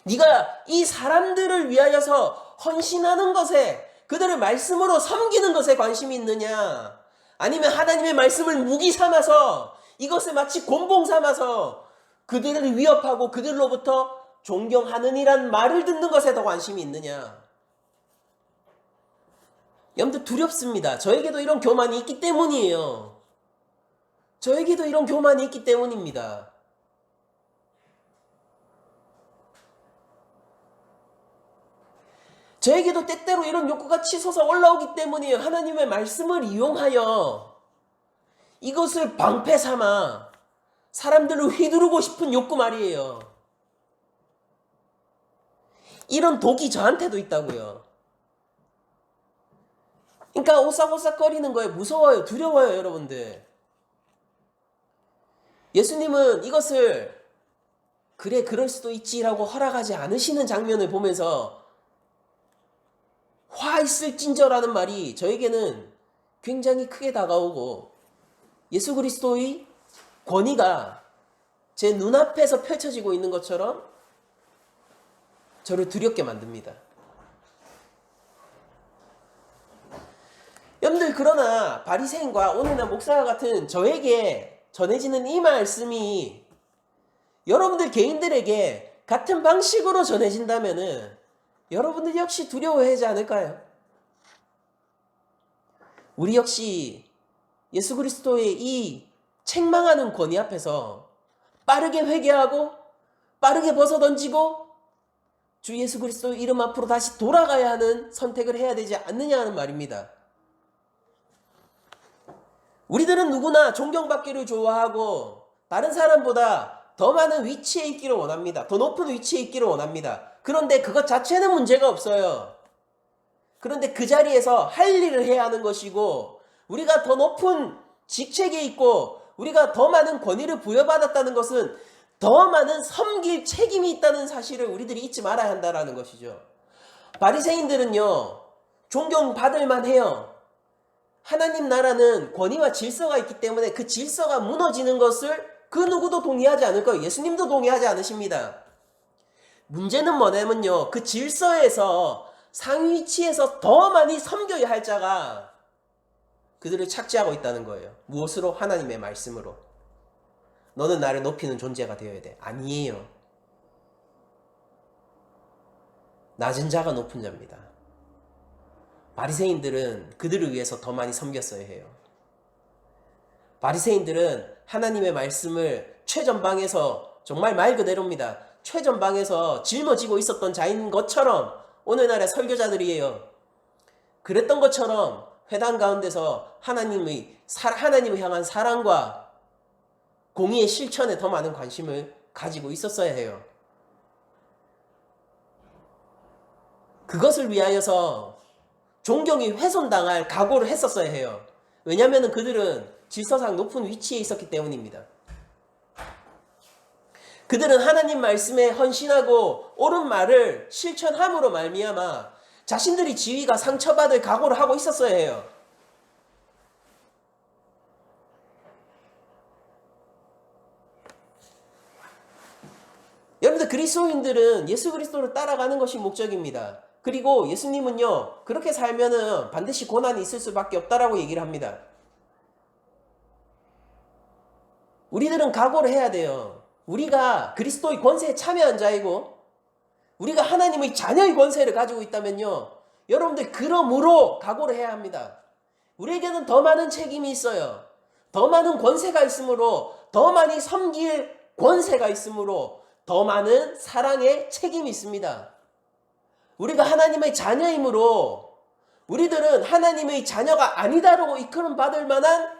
네가 이 사람들을 위하여서 헌신하는 것에, 그들을 말씀으로 섬기는 것에 관심이 있느냐? 아니면 하나님의 말씀을 무기 삼아서 이것을 마치 곤봉 삼아서 그들을 위협하고 그들로부터 존경하느니란 말을 듣는 것에 더 관심이 있느냐? 여러분들 두렵습니다. 저에게도 이런 교만이 있기 때문이에요. 저에게도 이런 교만이 있기 때문입니다. 저에게도 때때로 이런 욕구가 치솟아 올라오기 때문이에요. 하나님의 말씀을 이용하여 이것을 방패 삼아 사람들을 휘두르고 싶은 욕구 말이에요. 이런 독이 저한테도 있다고요. 그러니까 오싹오싹거리는 거에 무서워요. 두려워요, 여러분들. 예수님은 이것을 그래 그럴 수도 있지라고 허락하지 않으시는 장면을 보면서 화 있을진저라는 말이 저에게는 굉장히 크게 다가오고 예수 그리스도의 권위가 제 눈앞에서 펼쳐지고 있는 것처럼 저를 두렵게 만듭니다. 여러분들, 그러나 바리새인과 오늘날 목사와 같은 저에게 전해지는 이 말씀이 여러분들 개인들에게 같은 방식으로 전해진다면은 여러분들 역시 두려워하지 않을까요? 우리 역시 예수 그리스도의 이 책망하는 권위 앞에서 빠르게 회개하고 빠르게 벗어던지고 주 예수 그리스도 이름 앞으로 다시 돌아가야 하는 선택을 해야 되지 않느냐 하는 말입니다. 우리들은 누구나 존경받기를 좋아하고 다른 사람보다 더 많은 위치에 있기를 원합니다. 더 높은 위치에 있기를 원합니다. 그런데 그것 자체는 문제가 없어요. 그런데 그 자리에서 할 일을 해야 하는 것이고, 우리가 더 높은 직책에 있고 우리가 더 많은 권위를 부여받았다는 것은 더 많은 섬길 책임이 있다는 사실을 우리들이 잊지 말아야 한다는 것이죠. 바리새인들은요, 존경받을 만해요. 하나님 나라는 권위와 질서가 있기 때문에 그 질서가 무너지는 것을 그 누구도 동의하지 않을 거예요. 예수님도 동의하지 않으십니다. 문제는 뭐냐면요, 그 질서에서 상위 위치에서 더 많이 섬겨야 할 자가 그들을 착지하고 있다는 거예요. 무엇으로? 하나님의 말씀으로. 너는 나를 높이는 존재가 되어야 돼. 아니에요. 낮은 자가 높은 자입니다. 바리새인들은 그들을 위해서 더 많이 섬겼어야 해요. 바리새인들은 하나님의 말씀을 최전방에서, 정말 말 그대로입니다, 최전방에서 짊어지고 있었던 자인 것처럼 오늘날의 설교자들이에요. 그랬던 것처럼 회당 가운데서 하나님을 향한 사랑과 공의의 실천에 더 많은 관심을 가지고 있었어야 해요. 그것을 위하여서 존경이 훼손당할 각오를 했었어야 해요. 왜냐하면 그들은 질서상 높은 위치에 있었기 때문입니다. 그들은 하나님 말씀에 헌신하고 옳은 말을 실천함으로 말미암아 자신들이 지위가 상처받을 각오를 하고 있었어야 해요. 여러분들, 그리스도인들은 예수 그리스도를 따라가는 것이 목적입니다. 그리고 예수님은요, 그렇게 살면은 반드시 고난이 있을 수밖에 없다라고 얘기를 합니다. 우리들은 각오를 해야 돼요. 우리가 그리스도의 권세에 참여한 자이고 우리가 하나님의 자녀의 권세를 가지고 있다면요, 여러분들 그러므로 각오를 해야 합니다. 우리에게는 더 많은 책임이 있어요. 더 많은 권세가 있으므로, 더 많이 섬길 권세가 있으므로 더 많은 사랑의 책임이 있습니다. 우리가 하나님의 자녀이므로 우리들은 하나님의 자녀가 아니다라고 이끌음 받을 만한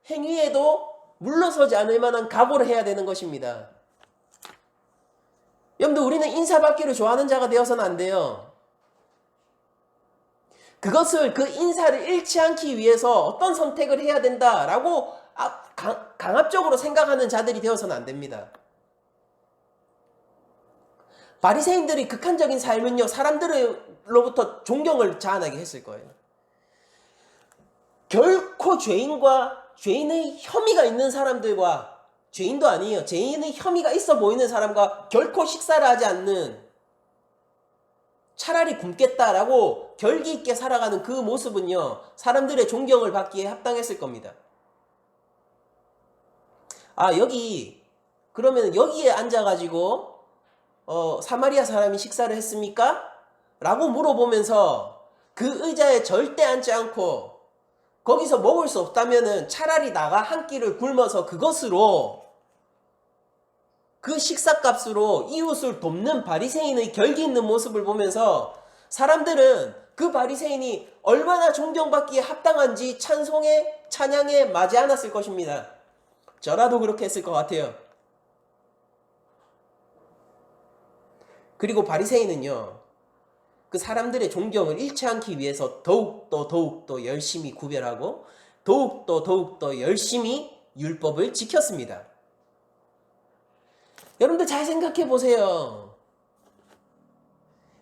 행위에도 물러서지 않을 만한 각오를 해야 되는 것입니다. 여러분들, 우리는 인사받기를 좋아하는 자가 되어서는 안 돼요. 그 인사를 잃지 않기 위해서 어떤 선택을 해야 된다라고 강압적으로 생각하는 자들이 되어서는 안 됩니다. 바리새인들의 극한적인 삶은요, 사람들로부터 존경을 자아나게 했을 거예요. 결코 죄인의 혐의가 있는 사람들과, 죄인도 아니에요, 죄인의 혐의가 있어 보이는 사람과 결코 식사를 하지 않는, 차라리 굶겠다라고 결기 있게 살아가는 그 모습은요, 사람들의 존경을 받기에 합당했을 겁니다. 그러면 여기에 앉아가지고 사마리아 사람이 식사를 했습니까? 라고 물어보면서 그 의자에 절대 앉지 않고 거기서 먹을 수 없다면은 차라리 나가 한 끼를 굶어서 그것으로, 그 식사값으로 이웃을 돕는 바리새인의 결기 있는 모습을 보면서 사람들은 그 바리새인이 얼마나 존경받기에 합당한지 찬양에 맞지 않았을 것입니다. 저라도 그렇게 했을 것 같아요. 그리고 바리새인은요, 그 사람들의 존경을 잃지 않기 위해서 더욱더 열심히 구별하고 더욱더 열심히 율법을 지켰습니다. 여러분들 잘 생각해 보세요.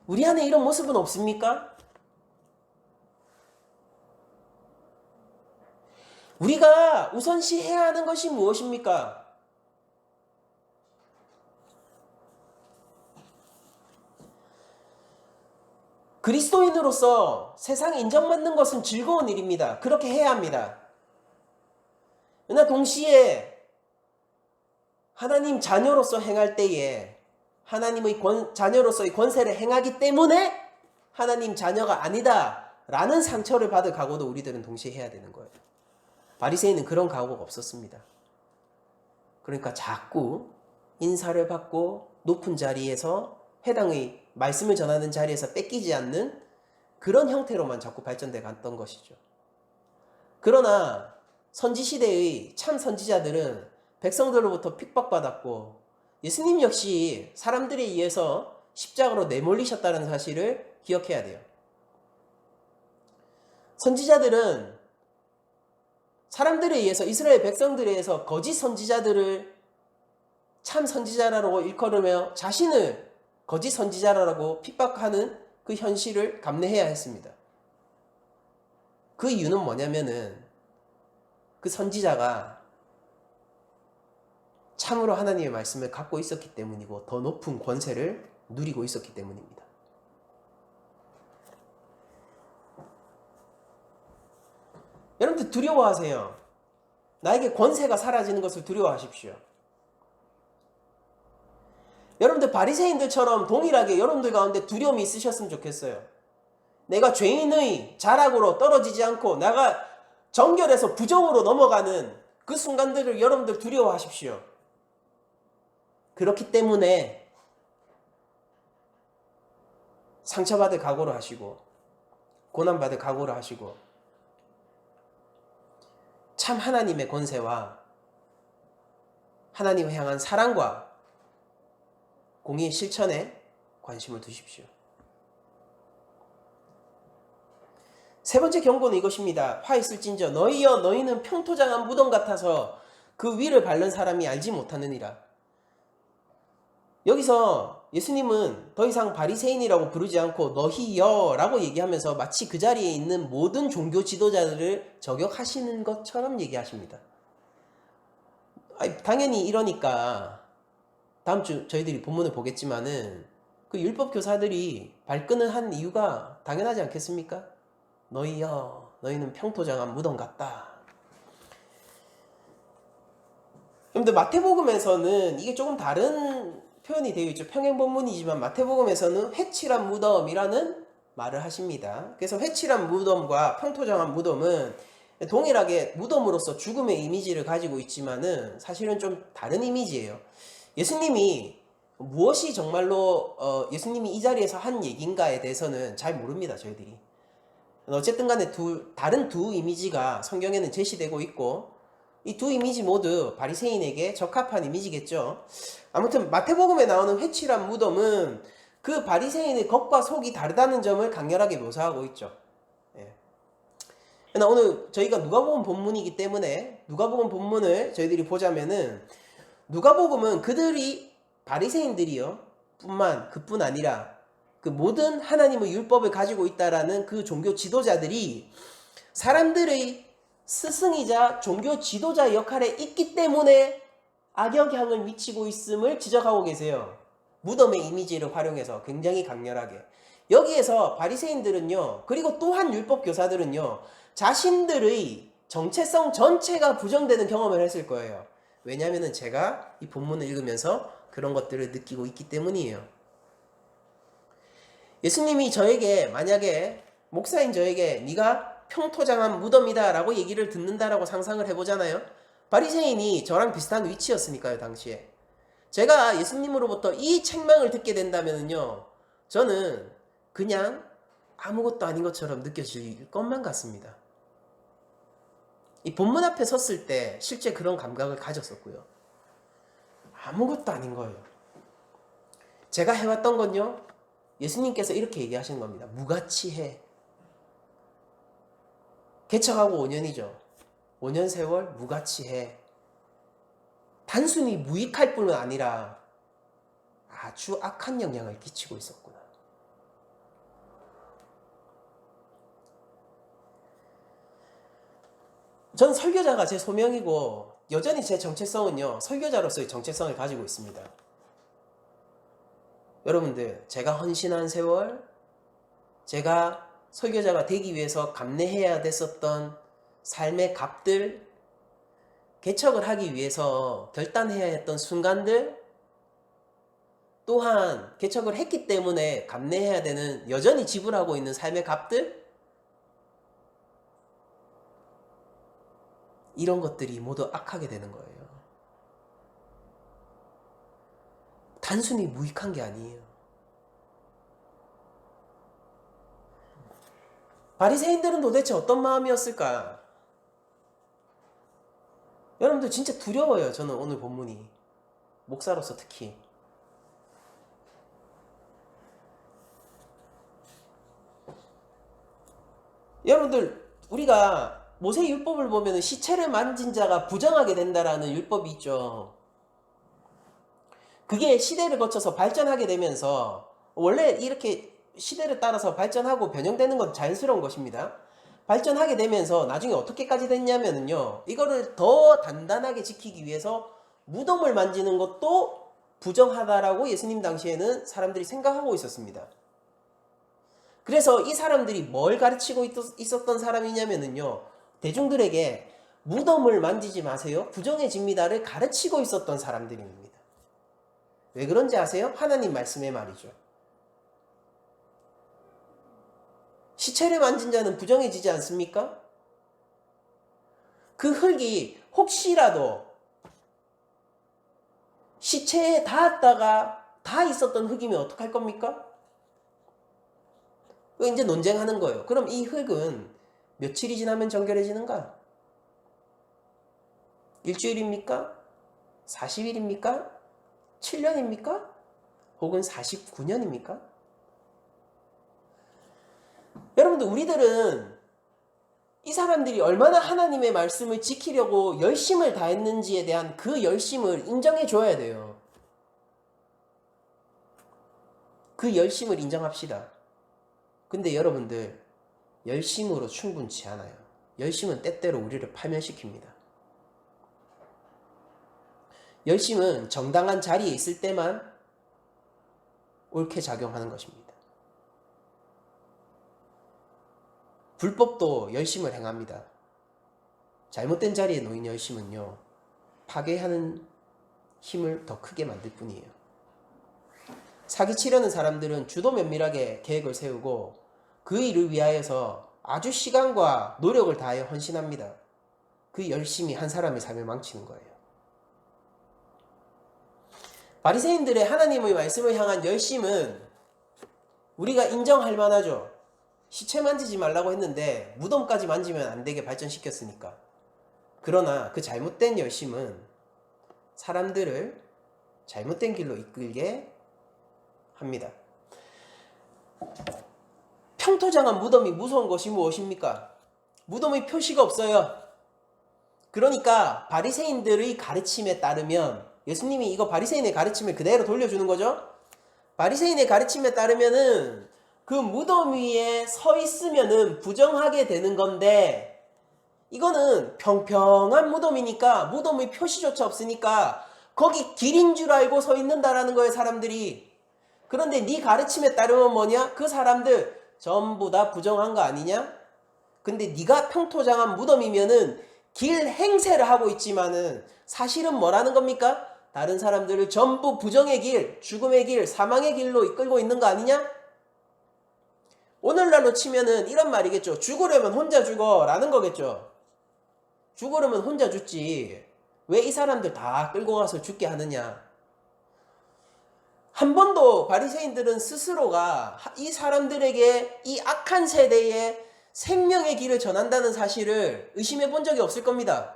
우리 안에 이런 모습은 없습니까? 우리가 우선시해야 하는 것이 무엇입니까? 그리스도인으로서 세상에 인정받는 것은 즐거운 일입니다. 그렇게 해야 합니다. 그러나 동시에 하나님 자녀로서 행할 때에 하나님의 자녀로서의 권세를 행하기 때문에 하나님 자녀가 아니다 라는 상처를 받을 각오도 우리들은 동시에 해야 되는 거예요. 바리새인은 그런 각오가 없었습니다. 그러니까 자꾸 인사를 받고 높은 자리에서, 해당의 말씀을 전하는 자리에서 뺏기지 않는 그런 형태로만 자꾸 발전돼 갔던 것이죠. 그러나 선지 시대의 참 선지자들은 백성들로부터 핍박받았고 예수님 역시 사람들에 의해서 십자가로 내몰리셨다는 사실을 기억해야 돼요. 선지자들은 사람들에 의해서 이스라엘 백성들에 의해서 거짓 선지자들을 참 선지자라고 일컬으며 자신을 거짓 선지자라고 핍박하는 그 현실을 감내해야 했습니다. 그 이유는 뭐냐면은 그 선지자가 참으로 하나님의 말씀을 갖고 있었기 때문이고 더 높은 권세를 누리고 있었기 때문입니다. 여러분들 두려워하세요. 나에게 권세가 사라지는 것을 두려워하십시오. 여러분들 바리새인들처럼 동일하게 여러분들 가운데 두려움이 있으셨으면 좋겠어요. 내가 죄인의 자락으로 떨어지지 않고 내가 정결해서 부정으로 넘어가는 그 순간들을 여러분들 두려워하십시오. 그렇기 때문에 상처받을 각오를 하시고 고난받을 각오를 하시고 참 하나님의 권세와 하나님을 향한 사랑과 공의의 실천에 관심을 두십시오. 세 번째 경고는 이것입니다. 화 있을진저 너희여 너희는 평토장한 무덤 같아서 그 위를 밟는 사람이 알지 못하느니라. 여기서 예수님은 더 이상 바리새인이라고 부르지 않고 너희여 라고 얘기하면서 마치 그 자리에 있는 모든 종교 지도자들을 저격하시는 것처럼 얘기하십니다. 당연히 이러니까 다음 주 저희들이 본문을 보겠지만은 그 율법 교사들이 발끈을 한 이유가 당연하지 않겠습니까? 너희여 너희는 평토장한 무덤 같다. 여러분들 마태복음에서는 이게 조금 다른 표현이 되어 있죠. 평행본문이지만 마태복음에서는 회칠한 무덤이라는 말을 하십니다. 그래서 회칠한 무덤과 평토장한 무덤은 동일하게 무덤으로서 죽음의 이미지를 가지고 있지만은 사실은 좀 다른 이미지예요. 예수님이 무엇이 정말로 예수님이 이 자리에서 한 얘기인가에 대해서는 잘 모릅니다. 저희들이. 어쨌든 간에 다른 두 이미지가 성경에는 제시되고 있고 이 두 이미지 모두 바리새인에게 적합한 이미지겠죠. 아무튼 마태복음에 나오는 회칠한 무덤은 그 바리새인의 겉과 속이 다르다는 점을 강렬하게 묘사하고 있죠. 예. 그러나 오늘 저희가 누가복음 본문이기 때문에 누가복음 본문을 저희들이 보자면은 누가복음은 그들이 바리새인들이요 그뿐 아니라 그 모든 하나님의 율법을 가지고 있다라는 그 종교 지도자들이 사람들의 스승이자 종교 지도자 역할에 있기 때문에 악영향을 미치고 있음을 지적하고 계세요. 무덤의 이미지를 활용해서 굉장히 강렬하게. 여기에서 바리새인들은요 그리고 또한 율법 교사들은요 자신들의 정체성 전체가 부정되는 경험을 했을 거예요. 왜냐하면 제가 이 본문을 읽으면서 그런 것들을 느끼고 있기 때문이에요. 예수님이 저에게 만약에 목사인 저에게 네가 평토장한 무덤이다 라고 얘기를 듣는다라고 상상을 해보잖아요. 바리새인이 저랑 비슷한 위치였으니까요. 당시에 제가 예수님으로부터 이 책망을 듣게 된다면요 저는 그냥 아무것도 아닌 것처럼 느껴질 것만 같습니다. 이 본문 앞에 섰을 때 실제 그런 감각을 가졌었고요. 아무것도 아닌 거예요. 제가 해왔던 건요 예수님께서 이렇게 얘기하시는 겁니다. 무가치해. 개척하고 5년이죠. 5년 세월 무가치해. 단순히 무익할 뿐만 아니라 아주 악한 영향을 끼치고 있었구나. 전 설교자가 제 소명이고 여전히 제 정체성은요 설교자로서의 정체성을 가지고 있습니다. 여러분들 제가 헌신한 세월, 제가 설교자가 되기 위해서 감내해야 됐었던 삶의 값들, 개척을 하기 위해서 결단해야 했던 순간들, 또한 개척을 했기 때문에 감내해야 되는 여전히 지불하고 있는 삶의 값들, 이런 것들이 모두 악하게 되는 거예요. 단순히 무익한 게 아니에요. 바리새인들은 도대체 어떤 마음이었을까? 여러분들 진짜 두려워요. 저는 오늘 본문이. 목사로서 특히. 여러분들 우리가 모세 율법을 보면 시체를 만진 자가 부정하게 된다라는 율법이 있죠. 그게 시대를 거쳐서 발전하게 되면서 원래 이렇게 시대를 따라서 발전하고 변형되는 건 자연스러운 것입니다. 발전하게 되면서 나중에 어떻게까지 됐냐면요. 이거를 더 단단하게 지키기 위해서 무덤을 만지는 것도 부정하다라고 예수님 당시에는 사람들이 생각하고 있었습니다. 그래서 이 사람들이 뭘 가르치고 있었던 사람이냐면요. 대중들에게 무덤을 만지지 마세요. 부정해집니다를 가르치고 있었던 사람들입니다. 왜 그런지 아세요? 하나님 말씀의 말이죠. 시체를 만진 자는 부정해지지 않습니까? 그 흙이 혹시라도 시체에 닿았다가 다 있었던 흙이면 어떡할 겁니까? 이제 논쟁하는 거예요. 그럼 이 흙은 며칠이 지나면 정결해지는가? 일주일입니까? 40일입니까? 7년입니까? 혹은 49년입니까? 여러분들 우리들은 이 사람들이 얼마나 하나님의 말씀을 지키려고 열심을 다했는지에 대한 그 열심을 인정해 줘야 돼요. 그 열심을 인정합시다. 근데 여러분들 열심으로 충분치 않아요. 열심은 때때로 우리를 파멸시킵니다. 열심은 정당한 자리에 있을 때만 옳게 작용하는 것입니다. 불법도 열심을 행합니다. 잘못된 자리에 놓인 열심은요, 파괴하는 힘을 더 크게 만들 뿐이에요. 사기치려는 사람들은 주도 면밀하게 계획을 세우고 그 일을 위하여서 아주 시간과 노력을 다하여 헌신합니다. 그 열심이 한 사람의 삶을 망치는 거예요. 바리새인들의 하나님의 말씀을 향한 열심은 우리가 인정할 만하죠. 시체 만지지 말라고 했는데 무덤까지 만지면 안 되게 발전시켰으니까. 그러나 그 잘못된 열심은 사람들을 잘못된 길로 이끌게 합니다. 평토장한 무덤이 무서운 것이 무엇입니까? 무덤의 표시가 없어요. 그러니까 바리새인들의 가르침에 따르면 예수님이 이거 바리새인의 가르침을 그대로 돌려주는 거죠. 바리새인의 가르침에 따르면은 그 무덤 위에 서 있으면은 부정하게 되는 건데 이거는 평평한 무덤이니까 무덤의 표시조차 없으니까 거기 길인 줄 알고 서 있는다라는 거예요, 사람들이. 그런데 네 가르침에 따르면 뭐냐? 그 사람들 전부 다 부정한 거 아니냐? 근데 네가 평토장한 무덤이면은 길 행세를 하고 있지만은 사실은 뭐라는 겁니까? 다른 사람들을 전부 부정의 길, 죽음의 길, 사망의 길로 이끌고 있는 거 아니냐? 오늘날로 치면은 이런 말이겠죠. 죽으려면 혼자 죽어 라는 거겠죠. 죽으려면 혼자 죽지. 왜 이 사람들 다 끌고 가서 죽게 하느냐? 한 번도 바리새인들은 스스로가 이 사람들에게 이 악한 세대에 생명의 길을 전한다는 사실을 의심해 본 적이 없을 겁니다.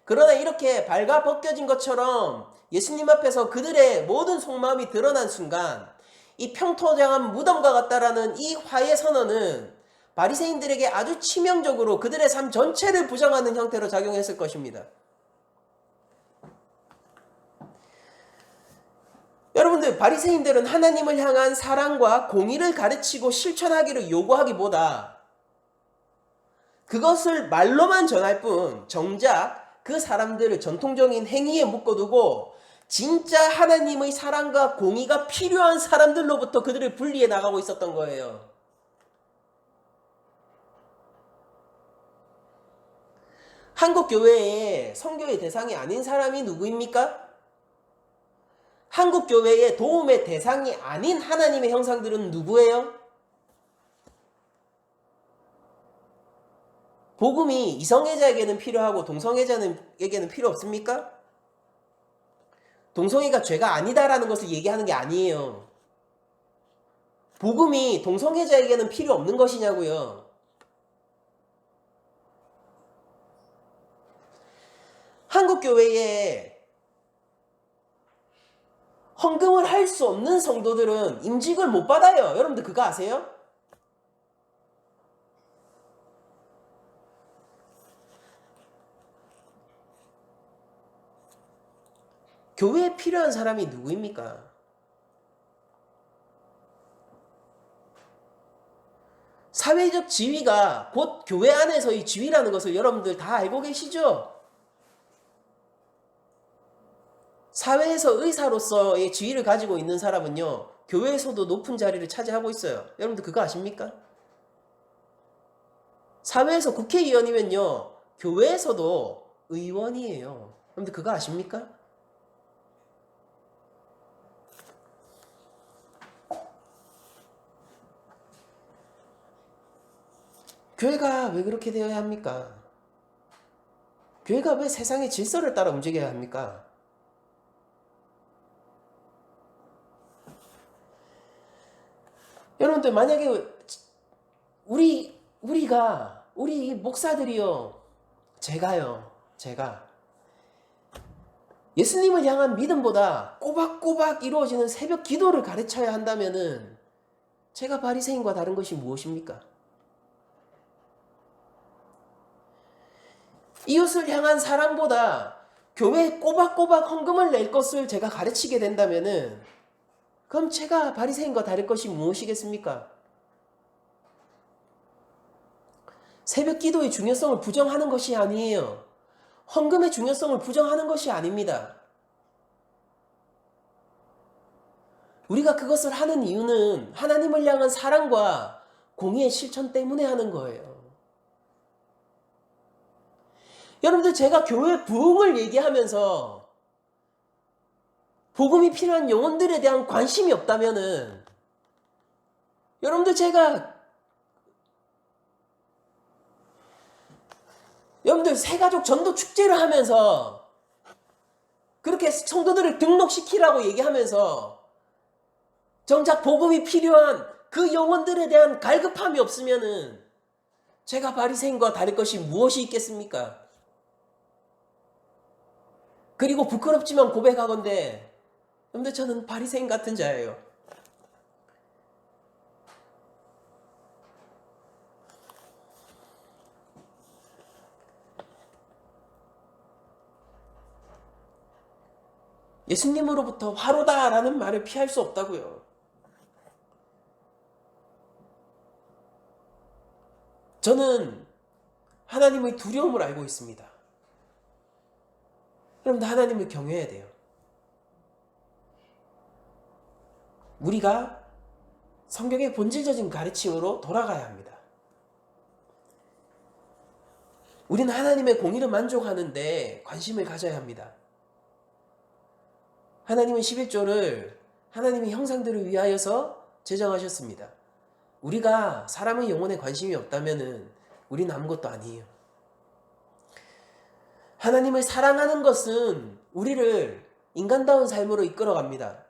그러나 이렇게 발가 벗겨진 것처럼 예수님 앞에서 그들의 모든 속마음이 드러난 순간 이 평토장한 무덤과 같다라는 이 화해 선언은 바리새인들에게 아주 치명적으로 그들의 삶 전체를 부정하는 형태로 작용했을 것입니다. 여러분들 바리새인들은 하나님을 향한 사랑과 공의를 가르치고 실천하기를 요구하기보다 그것을 말로만 전할 뿐 정작 그 사람들을 전통적인 행위에 묶어두고 진짜 하나님의 사랑과 공의가 필요한 사람들로부터 그들을 분리해 나가고 있었던 거예요. 한국 교회에 선교의 대상이 아닌 사람이 누구입니까? 한국 교회의 도움의 대상이 아닌 하나님의 형상들은 누구예요? 복음이 이성애자에게는 필요하고 동성애자에게는 필요 없습니까? 동성애가 죄가 아니다라는 것을 얘기하는 게 아니에요. 복음이 동성애자에게는 필요 없는 것이냐고요. 한국 교회에 헌금을 할 수 없는 성도들은 임직을 못 받아요. 여러분들 그거 아세요? 교회에 필요한 사람이 누구입니까? 사회적 지위가 곧 교회 안에서의 지위라는 것을 여러분들 다 알고 계시죠? 사회에서 의사로서의 지위를 가지고 있는 사람은요, 교회에서도 높은 자리를 차지하고 있어요. 여러분들 그거 아십니까? 사회에서 국회의원이면요, 교회에서도 의원이에요. 여러분들 그거 아십니까? 교회가 왜 그렇게 되어야 합니까? 교회가 왜 세상의 질서를 따라 움직여야 합니까? 여러분들 만약에 우리 목사들이요, 제가 예수님을 향한 믿음보다 꼬박꼬박 이루어지는 새벽 기도를 가르쳐야 한다면은 제가 바리새인과 다른 것이 무엇입니까? 이웃을 향한 사랑보다 교회에 꼬박꼬박 헌금을 낼 것을 제가 가르치게 된다면은 그럼 제가 바리새인과 다를 것이 무엇이겠습니까? 새벽 기도의 중요성을 부정하는 것이 아니에요. 헌금의 중요성을 부정하는 것이 아닙니다. 우리가 그것을 하는 이유는 하나님을 향한 사랑과 공의의 실천 때문에 하는 거예요. 여러분들 제가 교회 부흥을 얘기하면서 복음이 필요한 영혼들에 대한 관심이 없다면은 여러분들 새가족 전도 축제를 하면서 그렇게 성도들을 등록시키라고 얘기하면서 정작 복음이 필요한 그 영혼들에 대한 갈급함이 없으면은 제가 바리새인과 다를 것이 무엇이 있겠습니까? 그리고 부끄럽지만 고백하건대 여러분들 저는 바리새인 같은 자예요. 예수님으로부터 화로다라는 말을 피할 수 없다고요. 저는 하나님의 두려움을 알고 있습니다. 여러분들 하나님을 경외해야 돼요. 우리가 성경의 본질적인 가르침으로 돌아가야 합니다. 우리는 하나님의 공의를 만족하는데 관심을 가져야 합니다. 하나님은 11조를 하나님의 형상들을 위하여서 제정하셨습니다. 우리가 사람의 영혼에 관심이 없다면 우리는 아무것도 아니에요. 하나님을 사랑하는 것은 우리를 인간다운 삶으로 이끌어갑니다.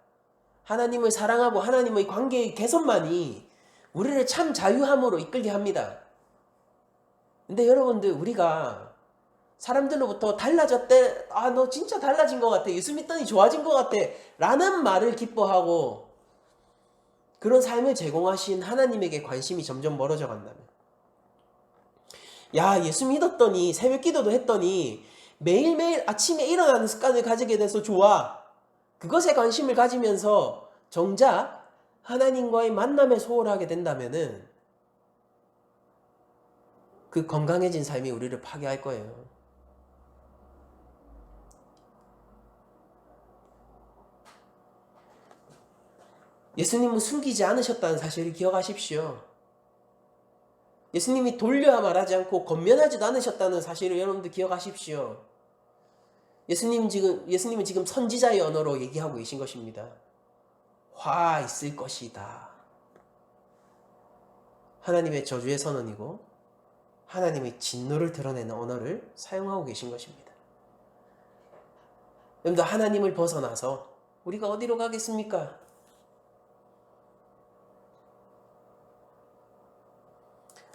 하나님을 사랑하고 하나님의 관계의 개선만이 우리를 참 자유함으로 이끌게 합니다. 근데 여러분들 우리가 사람들로부터 달라졌대, 너 진짜 달라진 것 같아, 예수 믿더니 좋아진 것 같아 라는 말을 기뻐하고 그런 삶을 제공하신 하나님에게 관심이 점점 멀어져 간다면, 야 예수 믿었더니 새벽 기도도 했더니 매일매일 아침에 일어나는 습관을 가지게 돼서 좋아, 그것에 관심을 가지면서 정작 하나님과의 만남에 소홀하게 된다면은 그 건강해진 삶이 우리를 파괴할 거예요. 예수님은 숨기지 않으셨다는 사실을 기억하십시오. 예수님이 돌려야 말하지 않고 권면하지도 않으셨다는 사실을 여러분들 기억하십시오. 예수님은 지금 선지자의 언어로 얘기하고 계신 것입니다. 화 있을 것이다. 하나님의 저주의 선언이고 하나님의 진노를 드러내는 언어를 사용하고 계신 것입니다. 여러분들 하나님을 벗어나서 우리가 어디로 가겠습니까?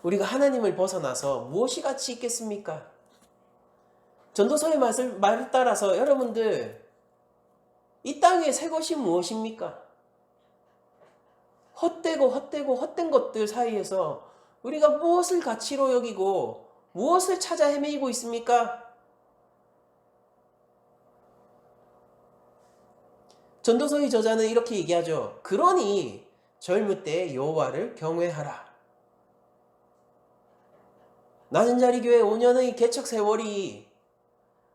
우리가 하나님을 벗어나서 무엇이 가치 있겠습니까? 전도서의 말을 따라서 여러분들 이 땅 위에 새 것이 무엇입니까? 헛된 것들 사이에서 우리가 무엇을 가치로 여기고 무엇을 찾아 헤매이고 있습니까? 전도서의 저자는 이렇게 얘기하죠. 그러니 젊을 때 여호와를 경외하라. 낮은 자리 교회 5년의 개척 세월이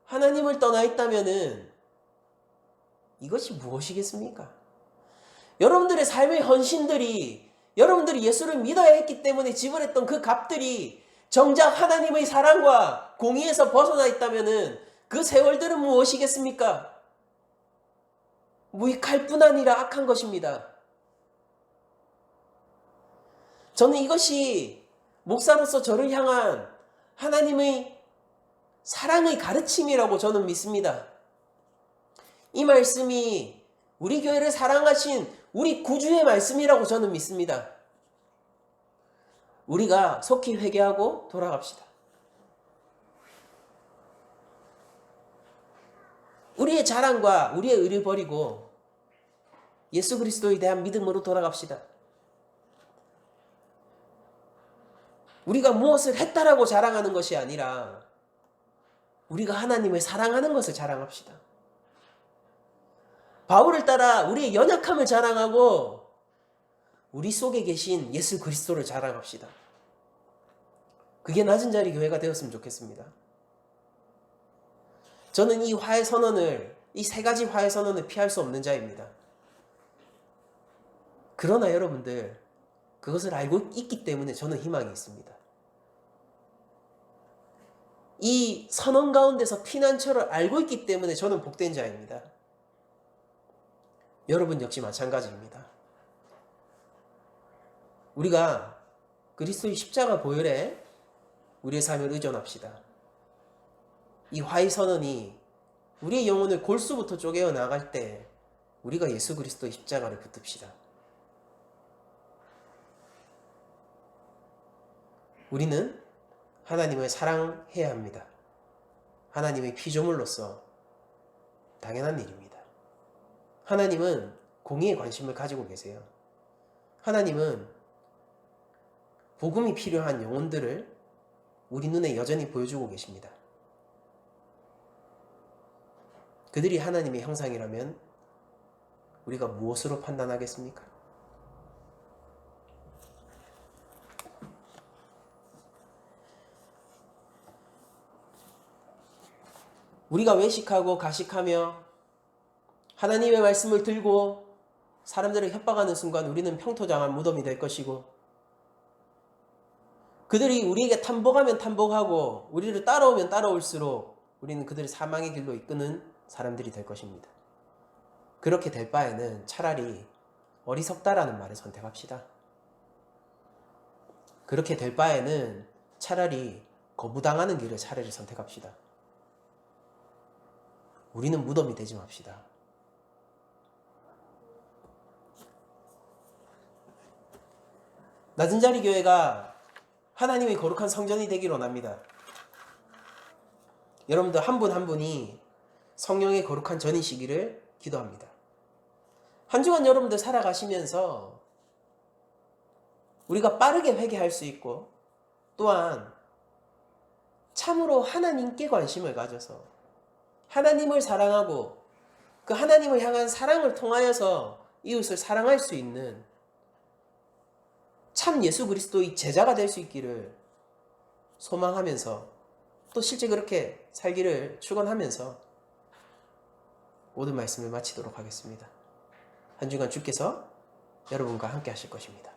하나님을 떠나 있다면은 이것이 무엇이겠습니까? 여러분들의 삶의 헌신들이 여러분들이 예수를 믿어야 했기 때문에 지불했던 그 값들이 정작 하나님의 사랑과 공의에서 벗어나 있다면은 그 세월들은 무엇이겠습니까? 무익할 뿐 아니라 악한 것입니다. 저는 이것이 목사로서 저를 향한 하나님의 사랑의 가르침이라고 저는 믿습니다. 이 말씀이 우리 교회를 사랑하신 우리 구주의 말씀이라고 저는 믿습니다. 우리가 속히 회개하고 돌아갑시다. 우리의 자랑과 우리의 의를 버리고 예수 그리스도에 대한 믿음으로 돌아갑시다. 우리가 무엇을 했다라고 자랑하는 것이 아니라 우리가 하나님을 사랑하는 것을 자랑합시다. 바울을 따라 우리의 연약함을 자랑하고 우리 속에 계신 예수 그리스도를 자랑합시다. 그게 낮은 자리 교회가 되었으면 좋겠습니다. 저는 이 화해 선언을, 이 세 가지 화해 선언을 피할 수 없는 자입니다. 그러나 여러분들, 그것을 알고 있기 때문에 저는 희망이 있습니다. 이 선언 가운데서 피난처를 알고 있기 때문에 저는 복된 자입니다. 여러분 역시 마찬가지입니다. 우리가 그리스도의 십자가 보혈에 우리의 삶을 의존합시다. 이 화해 선언이 우리의 영혼을 골수부터 쪼개어 나갈 때 우리가 예수 그리스도의 십자가를 붙듭시다. 우리는 하나님을 사랑해야 합니다. 하나님의 피조물로서 당연한 일입니다. 하나님은 공의에 관심을 가지고 계세요. 하나님은 복음이 필요한 영혼들을 우리 눈에 여전히 보여주고 계십니다. 그들이 하나님의 형상이라면 우리가 무엇으로 판단하겠습니까? 우리가 외식하고 가식하며 하나님의 말씀을 들고 사람들을 협박하는 순간 우리는 평토장한 무덤이 될 것이고, 그들이 우리에게 탐복하면 탐복하고 우리를 따라오면 따라올수록 우리는 그들을 사망의 길로 이끄는 사람들이 될 것입니다. 그렇게 될 바에는 차라리 어리석다라는 말을 선택합시다. 그렇게 될 바에는 차라리 거부당하는 길을 차라리 선택합시다. 우리는 무덤이 되지 맙시다. 낮은 자리 교회가 하나님의 거룩한 성전이 되기를 원합니다. 여러분들 한 분 한 분이 성령의 거룩한 전이시기를 기도합니다. 한 주간 여러분들 살아가시면서 우리가 빠르게 회개할 수 있고, 또한 참으로 하나님께 관심을 가져서 하나님을 사랑하고 그 하나님을 향한 사랑을 통하여서 이웃을 사랑할 수 있는 참 예수 그리스도의 제자가 될 수 있기를 소망하면서, 또 실제 그렇게 살기를 축원하면서 모든 말씀을 마치도록 하겠습니다. 한 주간 주께서 여러분과 함께 하실 것입니다.